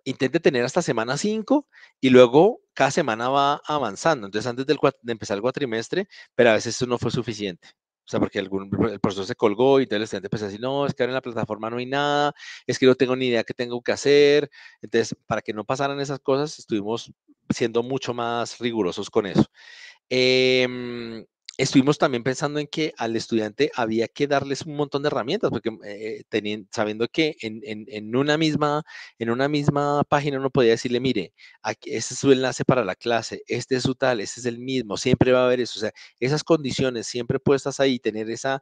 intente tener hasta semana 5 y luego cada semana va avanzando. Entonces, antes de empezar el cuatrimestre, pero a veces eso no fue suficiente. O sea, porque el profesor se colgó y entonces el estudiante empezó a decir, no, es que ahora en la plataforma no hay nada, es que no tengo ni idea qué tengo que hacer. Entonces, para que no pasaran esas cosas, estuvimos siendo mucho más rigurosos con eso. Eh, Estuvimos también pensando en que al estudiante había que darles un montón de herramientas, porque sabiendo que en una misma página uno podía decirle, mire, aquí, este es su enlace para la clase, este es su tal, este es el mismo, siempre va a haber eso. O sea, esas condiciones siempre puestas ahí, tener esa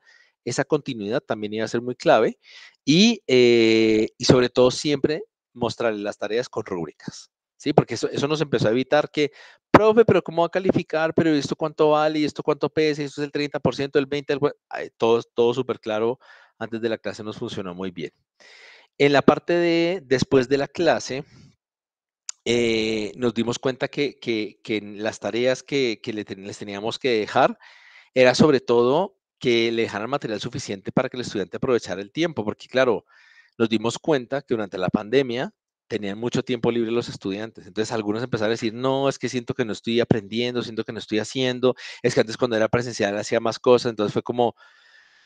continuidad también iba a ser muy clave. Y sobre todo siempre mostrarle las tareas con rúbricas. Sí, porque eso nos empezó a evitar que, profe, pero ¿cómo va a calificar? Pero ¿esto cuánto vale? ¿Y esto cuánto pesa? ¿Y esto es el 30%, el 20%? Todo súper claro. Antes de la clase nos funcionó muy bien. En la parte de después de la clase, nos dimos cuenta que en las tareas que les teníamos que dejar, era sobre todo que le dejaran material suficiente para que el estudiante aprovechara el tiempo, porque claro, nos dimos cuenta que durante la pandemia tenían mucho tiempo libre los estudiantes. Entonces algunos empezaron a decir, no, es que siento que no estoy aprendiendo, siento que no estoy haciendo, es que antes cuando era presencial hacía más cosas, entonces fue como,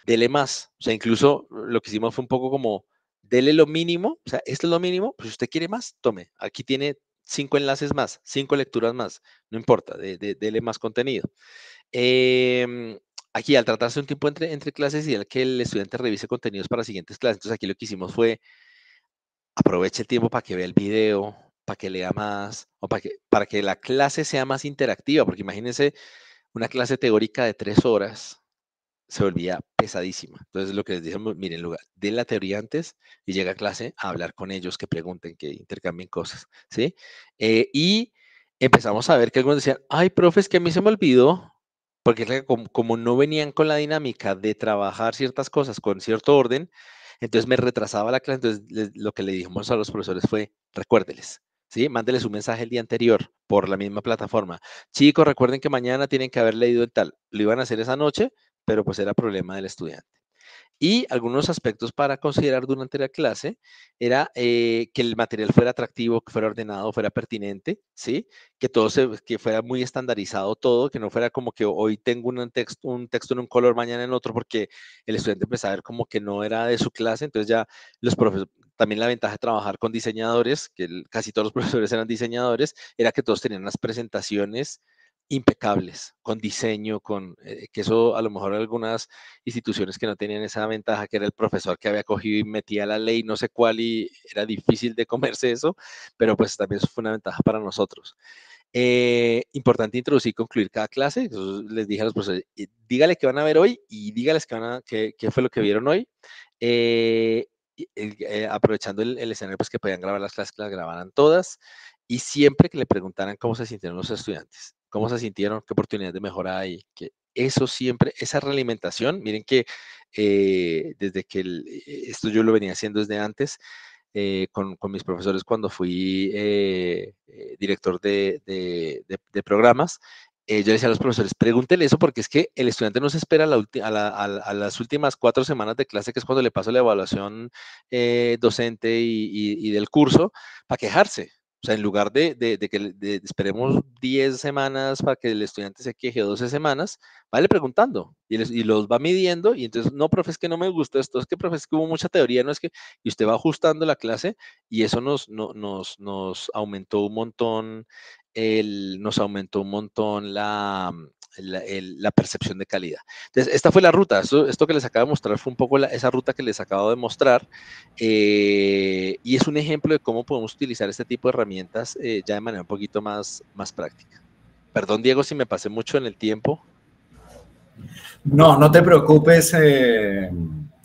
dele más. O sea, incluso lo que hicimos fue un poco como, dele lo mínimo, o sea, esto es lo mínimo, pues si usted quiere más, tome, aquí tiene 5 enlaces más, 5 lecturas más, no importa, dele más contenido. Eh, Aquí, al tratarse un tiempo entre clases y al que el estudiante revise contenidos para siguientes clases, entonces aquí lo que hicimos fue aproveche el tiempo para que vea el video, para que lea más, o para que la clase sea más interactiva, porque imagínense una clase teórica de 3 horas, se volvía pesadísima. Entonces, lo que les dijimos, miren, en lugar de la teoría antes y llega a clase a hablar con ellos, que pregunten, que intercambien cosas, ¿sí? Y empezamos a ver que algunos decían, ay, profe, es que a mí se me olvidó, porque como no venían con la dinámica de trabajar ciertas cosas con cierto orden, entonces me retrasaba la clase. Entonces, lo que le dijimos a los profesores fue, recuérdeles, ¿sí? Mándeles un mensaje el día anterior por la misma plataforma. Chicos, recuerden que mañana tienen que haber leído el tal. Lo iban a hacer esa noche, pero pues era problema del estudiante. Y algunos aspectos para considerar durante la clase era que el material fuera atractivo, que fuera ordenado, fuera pertinente, ¿sí? Que fuera muy estandarizado todo, que no fuera como que hoy tengo un texto en un color, mañana en otro, porque el estudiante empezaba a ver como que no era de su clase. Entonces ya los profesores, también la ventaja de trabajar con diseñadores, que casi todos los profesores eran diseñadores, era que todos tenían unas presentaciones impecables, con diseño, que eso a lo mejor algunas instituciones que no tenían esa ventaja, que era el profesor que había cogido y metía la ley no sé cuál y era difícil de comerse eso, pero pues también eso fue una ventaja para nosotros. Importante introducir y concluir cada clase. Entonces les dije a los profesores, dígale que van a ver hoy y dígales qué fue lo que vieron hoy. Aprovechando el escenario, pues que podían grabar las clases, que las grabaran todas, y siempre que le preguntaran cómo se sintieron los estudiantes, cómo se sintieron, qué oportunidades de mejora hay, que eso siempre, esa realimentación, miren que desde que esto yo lo venía haciendo desde antes, con mis profesores cuando fui director de programas, yo decía a los profesores, pregúntele eso porque es que el estudiante no se espera a las últimas 4 semanas de clase, que es cuando le paso la evaluación docente y del curso, para quejarse. O sea, en lugar de que esperemos 10 semanas para que el estudiante se queje, 12 semanas, vale preguntando y los va midiendo. Y entonces, no, profe, es que no me gustó esto, es que, profe, es que hubo mucha teoría, no es que, y usted va ajustando la clase y eso nos aumentó un montón la percepción de calidad. Entonces, esta fue la ruta. Esto que les acabo de mostrar fue un poco esa ruta que les acabo de mostrar. Y es un ejemplo de cómo podemos utilizar este tipo de herramientas ya de manera un poquito más práctica. Perdón, Diego, si me pasé mucho en el tiempo.
No, no te preocupes,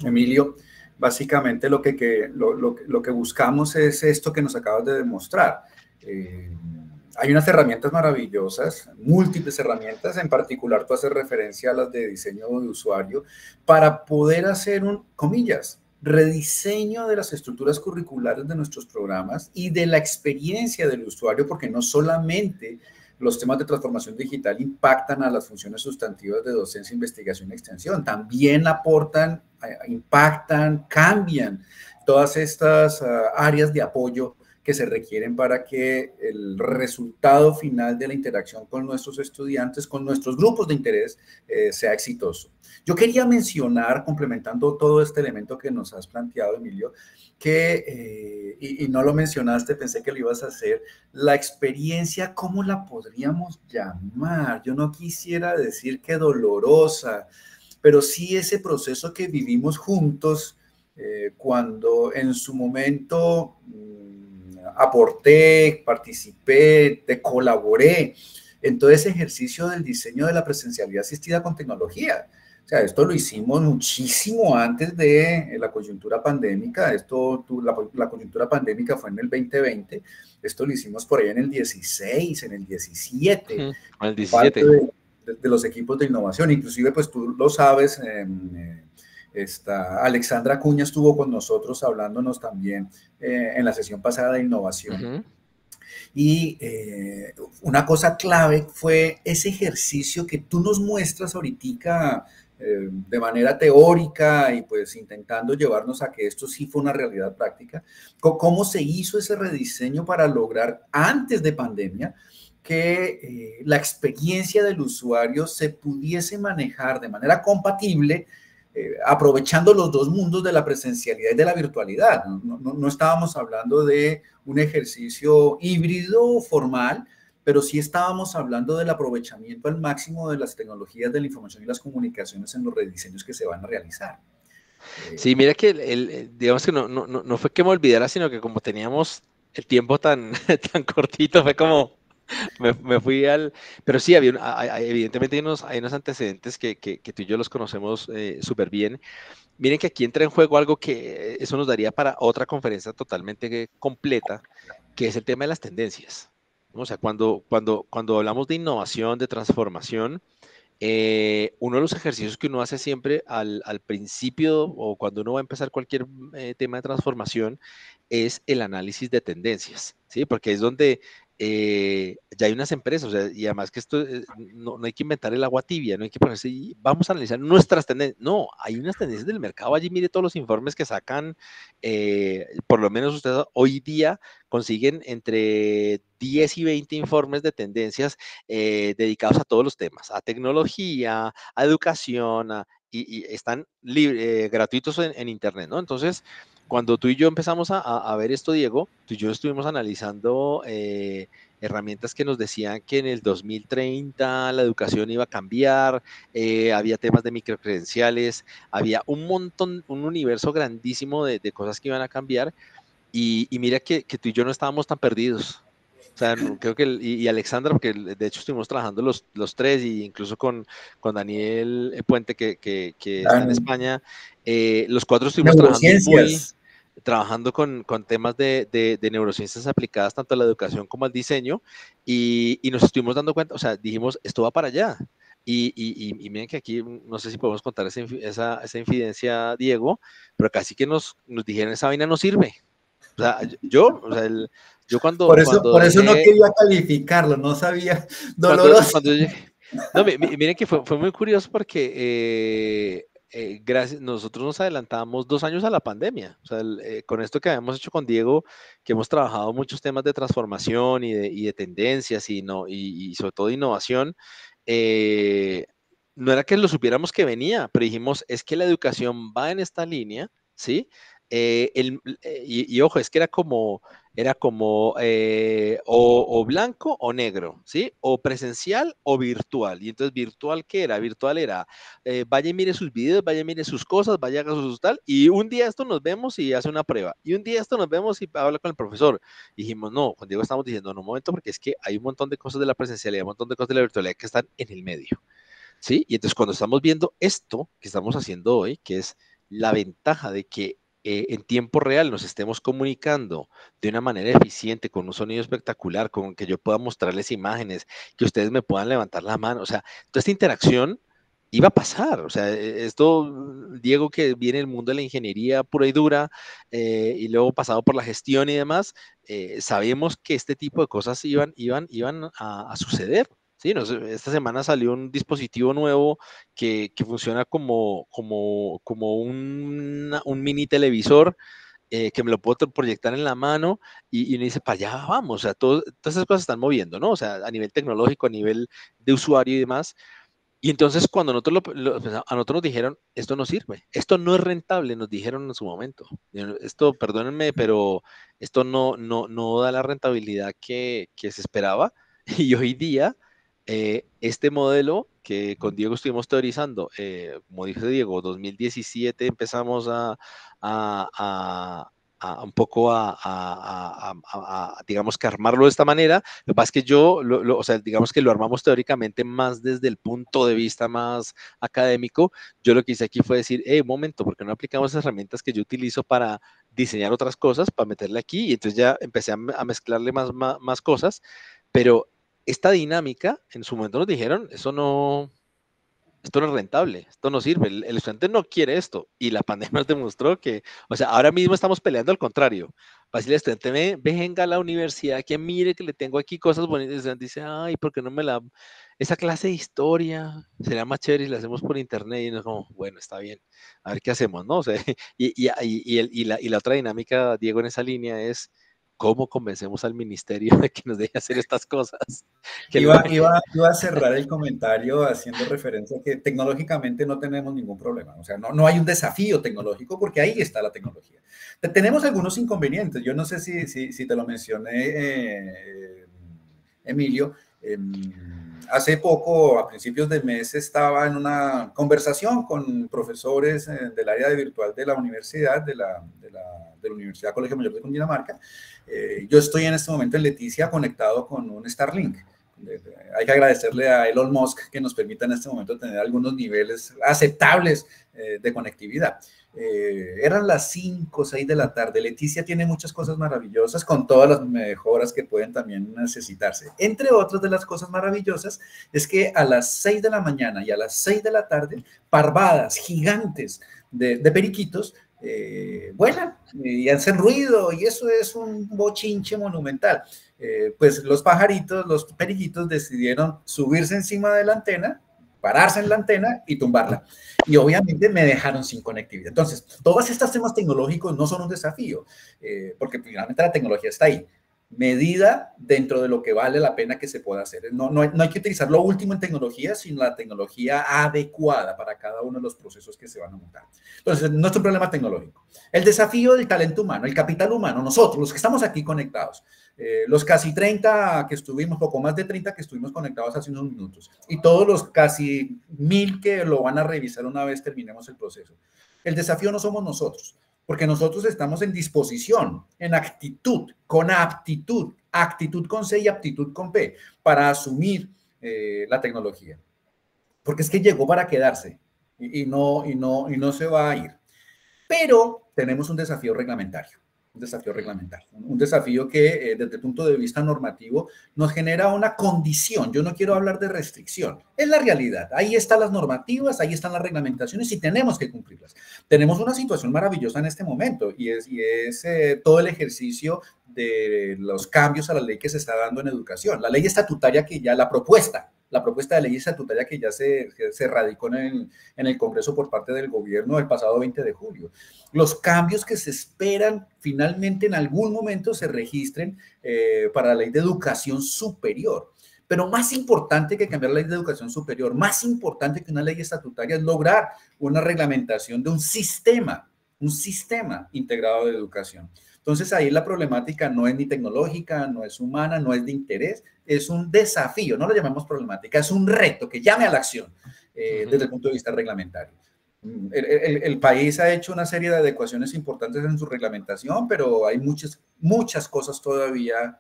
Emilio. básicamente lo que buscamos es esto que nos acabas de demostrar. Hay unas herramientas maravillosas, múltiples herramientas, en particular tú haces referencia a las de diseño de usuario, para poder hacer comillas, rediseño de las estructuras curriculares de nuestros programas y de la experiencia del usuario, porque no solamente los temas de transformación digital impactan a las funciones sustantivas de docencia, investigación y extensión, también aportan, impactan, cambian todas estas áreas de apoyo que se requieren para que el resultado final de la interacción con nuestros estudiantes, con nuestros grupos de interés, sea exitoso. Yo quería mencionar, complementando todo este elemento que nos has planteado, Emilio, que, y no lo mencionaste, pensé que lo ibas a hacer, la experiencia, ¿cómo la podríamos llamar? Yo no quisiera decir que dolorosa, pero sí ese proceso que vivimos juntos cuando en su momento aporté, participé, te colaboré en todo ese ejercicio del diseño de la presencialidad asistida con tecnología. O sea, esto lo hicimos muchísimo antes de la coyuntura pandémica. La coyuntura pandémica fue en el 2020. Esto lo hicimos por ahí en el 16, en el 17.
El 17.
Parte de los equipos de innovación. Inclusive, pues tú lo sabes, Alexandra Acuña estuvo con nosotros hablándonos también en la sesión pasada de innovación. Y una cosa clave fue ese ejercicio que tú nos muestras ahorita de manera teórica y pues intentando llevarnos a que esto sí fue una realidad práctica. ¿Cómo se hizo ese rediseño para lograr antes de pandemia que la experiencia del usuario se pudiese manejar de manera compatible, aprovechando los dos mundos de la presencialidad y de la virtualidad? No estábamos hablando de un ejercicio híbrido formal, pero sí estábamos hablando del aprovechamiento al máximo de las tecnologías de la información y las comunicaciones en los rediseños que se van a realizar.
Sí, mira que digamos que no fue que me olvidara, sino que como teníamos el tiempo tan, tan cortito, fue como me fui al... Pero sí, evidentemente hay unos antecedentes que tú y yo los conocemos súper bien. Miren que aquí entra en juego algo que eso nos daría para otra conferencia totalmente completa, que es el tema de las tendencias. O sea, cuando hablamos de innovación, de transformación, uno de los ejercicios que uno hace siempre al principio o cuando uno va a empezar cualquier tema de transformación es el análisis de tendencias, ¿sí? Porque es donde ya hay unas empresas, o sea, y además que esto no hay que inventar el agua tibia, no hay que ponerse y vamos a analizar nuestras tendencias. No, hay unas tendencias del mercado. Allí mire todos los informes que sacan, por lo menos ustedes hoy día consiguen entre 10 y 20 informes de tendencias dedicados a todos los temas, a tecnología, a educación, y están gratuitos en Internet, ¿no? Entonces, cuando tú y yo empezamos a ver esto, Diego, tú y yo estuvimos analizando herramientas que nos decían que en el 2030 la educación iba a cambiar, había temas de microcredenciales, había un montón, un universo grandísimo de cosas que iban a cambiar, y mira que tú y yo no estábamos tan perdidos. O sea, creo que, y Alexandra, porque de hecho estuvimos trabajando los tres, y incluso con Daniel Puente, que está en España, los cuatro estuvimos trabajando con temas de neurociencias aplicadas tanto a la educación como al diseño, y nos estuvimos dando cuenta, o sea, dijimos, esto va para allá. Y miren que aquí, no sé si podemos contar esa infidencia, Diego, pero casi que nos dijeron, esa vaina no sirve. O sea, yo
Por eso no
dejé,
quería calificarlo, no sabía, doloroso.
cuando llegué, no, miren que fue muy curioso porque gracias, nosotros nos adelantamos 2 años a la pandemia. O sea, con esto que habíamos hecho con Diego, que hemos trabajado muchos temas de transformación y de tendencias y sobre todo de innovación, no era que lo supiéramos que venía, pero dijimos, es que la educación va en esta línea, ¿sí? Y ojo, es que era como o blanco o negro, ¿sí? O presencial o virtual. Y entonces, ¿virtual qué era? Virtual era, vaya y mire sus videos, vaya y mire sus cosas, vaya haga sus tal, y un día esto nos vemos y hace una prueba, y un día esto nos vemos y habla con el profesor. Y dijimos, no, con Diego estamos diciendo, no, un momento, porque es que hay un montón de cosas de la presencialidad, un montón de cosas de la virtualidad que están en el medio, ¿sí? Y entonces cuando estamos viendo esto que estamos haciendo hoy, que es la ventaja de que en tiempo real nos estemos comunicando de una manera eficiente, con un sonido espectacular, con que yo pueda mostrarles imágenes, que ustedes me puedan levantar la mano, o sea, toda esta interacción iba a pasar, o sea, esto, Diego, que viene del mundo de la ingeniería pura y dura, y luego pasado por la gestión y demás, sabemos que este tipo de cosas iban a suceder. Sí, esta semana salió un dispositivo nuevo que funciona como un mini televisor, que me lo puedo proyectar en la mano y uno dice, para allá vamos, o sea, todas esas cosas están moviendo, ¿no? O sea, a nivel tecnológico, a nivel de usuario y demás. Y entonces cuando a nosotros nos dijeron, esto no sirve, esto no es rentable, nos dijeron en su momento. Esto, perdónenme, pero esto no da la rentabilidad que se esperaba. Y hoy día, este modelo que con Diego estuvimos teorizando, como dice Diego, 2017 empezamos a un poco digamos que armarlo de esta manera. Lo que pasa es que o sea, digamos que lo armamos teóricamente más desde el punto de vista más académico. Yo lo que hice aquí fue decir, un momento, ¿por qué no aplicamos esas herramientas que yo utilizo para diseñar otras cosas, para meterle aquí? Y entonces ya empecé a mezclarle más cosas, pero esta dinámica, en su momento nos dijeron, esto no es rentable, esto no sirve, el estudiante no quiere esto, y la pandemia nos demostró que, o sea, ahora mismo estamos peleando al contrario. Para decirle al estudiante, venga a la universidad, que mire que le tengo aquí cosas bonitas, y el estudiante dice, ay, ¿por qué no esa clase de historia sería más chévere si la hacemos por internet? Y uno es como, bueno, está bien, a ver qué hacemos, ¿no? O sea, y la otra dinámica, Diego, en esa línea es, ¿cómo convencemos al ministerio de que nos deje hacer estas cosas?
Iba a cerrar el comentario haciendo referencia a que tecnológicamente no tenemos ningún problema. O sea, no hay un desafío tecnológico porque ahí está la tecnología. Tenemos algunos inconvenientes. Yo no sé si te lo mencioné, Emilio. Hace poco, a principios de mes, estaba en una conversación con profesores del área de virtual de la universidad, de la Universidad Colegio Mayor de Cundinamarca. Yo estoy en este momento en Leticia conectado con un Starlink. Hay que agradecerle a Elon Musk que nos permita en este momento tener algunos niveles aceptables de conectividad. Eran las 5 o 6 de la tarde. Leticia tiene muchas cosas maravillosas con todas las mejoras que pueden también necesitarse. Entre otras de las cosas maravillosas es que a las 6 de la mañana y a las 6 de la tarde, parvadas gigantes de periquitos vuelan y hacen ruido y eso es un bochinche monumental. Pues los pajaritos, los periquitos decidieron subirse encima de la antena, pararse en la antena y tumbarla. Y obviamente me dejaron sin conectividad. Entonces, todos estos temas tecnológicos no son un desafío, porque finalmente la tecnología está ahí, medida dentro de lo que vale la pena que se pueda hacer. No hay que utilizar lo último en tecnología, sino la tecnología adecuada para cada uno de los procesos que se van a montar. Entonces, no es un problema tecnológico. El desafío del talento humano, el capital humano, nosotros, los que estamos aquí conectados, los casi 30 que estuvimos, poco más de 30 que estuvimos conectados hace unos minutos, y todos los casi 1000 que lo van a revisar una vez terminemos el proceso. El desafío no somos nosotros, porque nosotros estamos en disposición, en actitud, con aptitud, actitud con C y aptitud con P, para asumir la tecnología. Porque es que llegó para quedarse y no se va a ir. Pero tenemos un desafío reglamentario. Un desafío que desde el punto de vista normativo nos genera una condición. Yo no quiero hablar de restricción, es la realidad. Ahí están las normativas, ahí están las reglamentaciones y tenemos que cumplirlas. Tenemos una situación maravillosa en este momento y es todo el ejercicio de los cambios a la ley que se está dando en educación. La ley estatutaria que ya, la propuesta de ley estatutaria que ya se radicó en el Congreso por parte del gobierno el pasado 20 de julio. Los cambios que se esperan finalmente en algún momento se registren para la ley de educación superior. Pero más importante que cambiar la ley de educación superior, más importante que una ley estatutaria es lograr una reglamentación de un sistema integrado de educación. Entonces ahí la problemática no es ni tecnológica, no es humana, no es de interés, es un desafío, no lo llamamos problemática, es un reto que llame a la acción desde el punto de vista reglamentario. El país ha hecho una serie de adecuaciones importantes en su reglamentación, pero hay muchas cosas todavía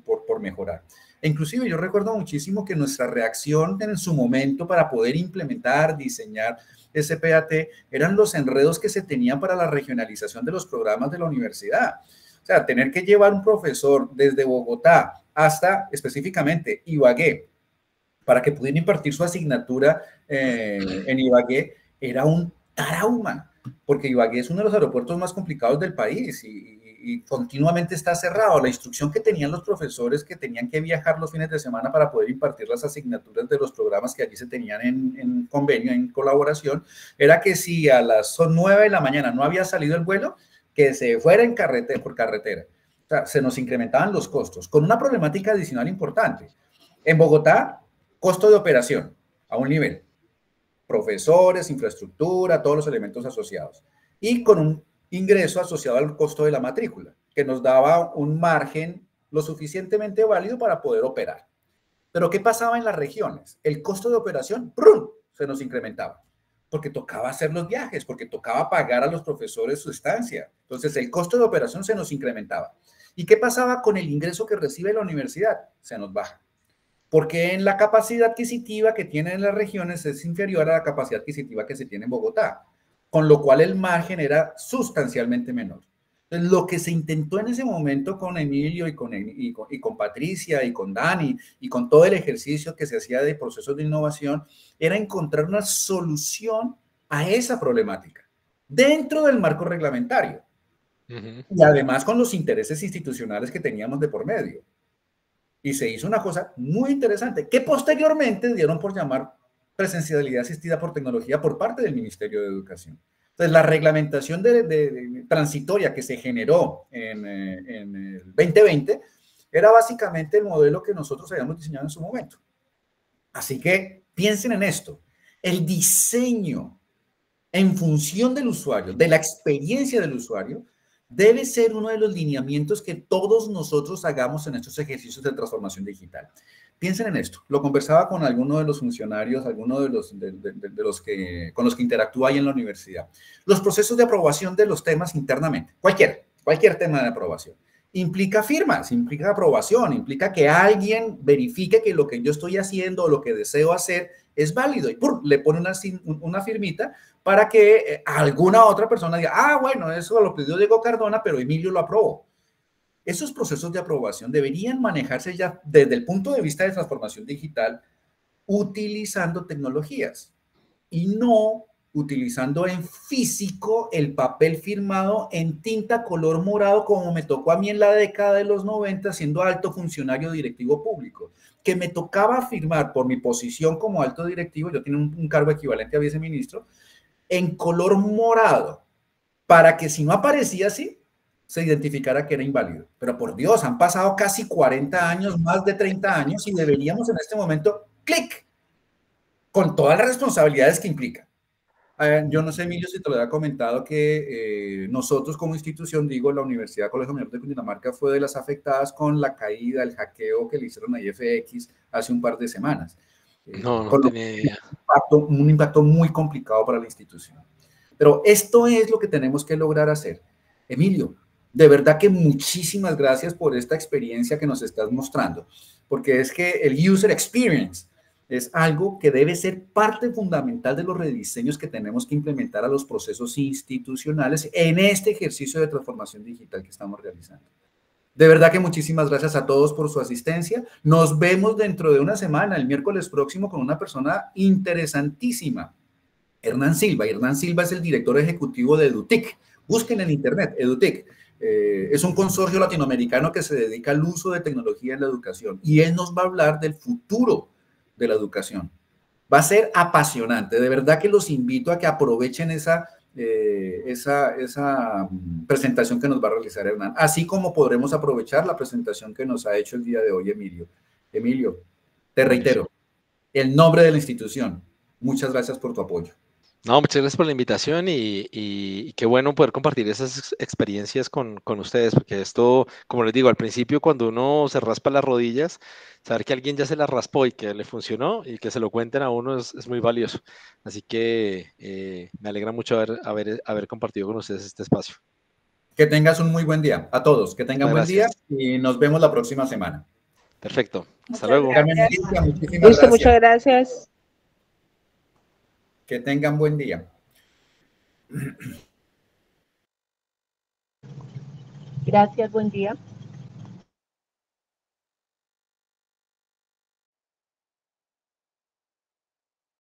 por mejorar. E inclusive yo recuerdo muchísimo que nuestra reacción en su momento para poder implementar, diseñar SPAT, eran los enredos que se tenían para la regionalización de los programas de la universidad. O sea, tener que llevar un profesor desde Bogotá hasta específicamente Ibagué para que pudiera impartir su asignatura en Ibagué era un trauma, porque Ibagué es uno de los aeropuertos más complicados del país y continuamente está cerrado. La instrucción que tenían los profesores que tenían que viajar los fines de semana para poder impartir las asignaturas de los programas que allí se tenían en convenio, en colaboración, era que si a las 9 de la mañana no había salido el vuelo, que se fuera por carretera. O sea, se nos incrementaban los costos, con una problemática adicional importante. En Bogotá, costo de operación a un nivel, profesores, infraestructura, todos los elementos asociados, y con un ingreso asociado al costo de la matrícula, que nos daba un margen lo suficientemente válido para poder operar. Pero ¿qué pasaba en las regiones? El costo de operación ¡prum!, se nos incrementaba, porque tocaba hacer los viajes, porque tocaba pagar a los profesores su estancia. Entonces el costo de operación se nos incrementaba. ¿Y qué pasaba con el ingreso que recibe la universidad? Se nos baja. Porque en la capacidad adquisitiva que tienen las regiones es inferior a la capacidad adquisitiva que se tiene en Bogotá, con lo cual el margen era sustancialmente menor. Entonces, lo que se intentó en ese momento con Emilio y con Patricia y con Dani y con todo el ejercicio que se hacía de procesos de innovación era encontrar una solución a esa problemática dentro del marco reglamentario y además con los intereses institucionales que teníamos de por medio. Y se hizo una cosa muy interesante, que posteriormente dieron por llamar presencialidad asistida por tecnología por parte del Ministerio de Educación. Entonces, la reglamentación transitoria que se generó en el 2020 era básicamente el modelo que nosotros habíamos diseñado en su momento. Así que piensen en esto. El diseño en función del usuario, de la experiencia del usuario, debe ser uno de los lineamientos que todos nosotros hagamos en estos ejercicios de transformación digital. Piensen en esto. Lo conversaba con alguno de los funcionarios, alguno de los con los que interactúa ahí en la universidad. Los procesos de aprobación de los temas internamente, cualquier tema de aprobación, implica firmas, implica aprobación, implica que alguien verifique que lo que yo estoy haciendo o lo que deseo hacer es válido y ¡pum!, le pone una firmita para que alguna otra persona diga, ah, bueno, eso lo pidió Diego Cardona, pero Emilio lo aprobó. Esos procesos de aprobación deberían manejarse ya desde el punto de vista de transformación digital utilizando tecnologías y no utilizando en físico el papel firmado en tinta color morado como me tocó a mí en la década de los 90 siendo alto funcionario directivo público, que me tocaba firmar por mi posición como alto directivo, yo tenía un cargo equivalente a viceministro, en color morado, para que si no aparecía así, se identificara que era inválido. Pero por Dios, han pasado casi 40 años, más de 30 años, y deberíamos en este momento, ¡clic!, con todas las responsabilidades que implica. Yo no sé, Emilio, si te lo había comentado que nosotros como institución, digo, la Universidad Colegio Mayor de Cundinamarca fue de las afectadas con la caída, el hackeo que le hicieron a FX hace un par de semanas.
No tenía idea.
Un impacto muy complicado para la institución. Pero esto es lo que tenemos que lograr hacer. Emilio, de verdad que muchísimas gracias por esta experiencia que nos estás mostrando, porque es que el user experience es algo que debe ser parte fundamental de los rediseños que tenemos que implementar a los procesos institucionales en este ejercicio de transformación digital que estamos realizando. De verdad que muchísimas gracias a todos por su asistencia. Nos vemos dentro de una semana, el miércoles próximo, con una persona interesantísima, Hernán Silva. Hernán Silva es el director ejecutivo de EduTIC. Busquen en internet, EduTIC. Es un consorcio latinoamericano que se dedica al uso de tecnología en la educación y él nos va a hablar del futuro de la educación. Va a ser apasionante. De verdad que los invito a que aprovechen esa presentación que nos va a realizar Hernán, así como podremos aprovechar la presentación que nos ha hecho el día de hoy Emilio. Emilio, te reitero, el nombre de la institución. Muchas gracias por tu apoyo.
No, muchas gracias por la invitación y qué bueno poder compartir esas experiencias con ustedes, porque esto, como les digo, al principio cuando uno se raspa las rodillas, saber que alguien ya se las raspó y que le funcionó y que se lo cuenten a uno es muy valioso. Así que me alegra mucho haber compartido con ustedes este espacio.
Que tengas un muy buen día. A todos, que tengan
Muchas
buen día
gracias.
y nos vemos la próxima semana.
Perfecto. Hasta
Muchas
luego.
Carmen
gracias.
Alicia, muchísimas
Listo,
gracias.
muchas gracias.
Que tengan buen día.
Gracias, buen día.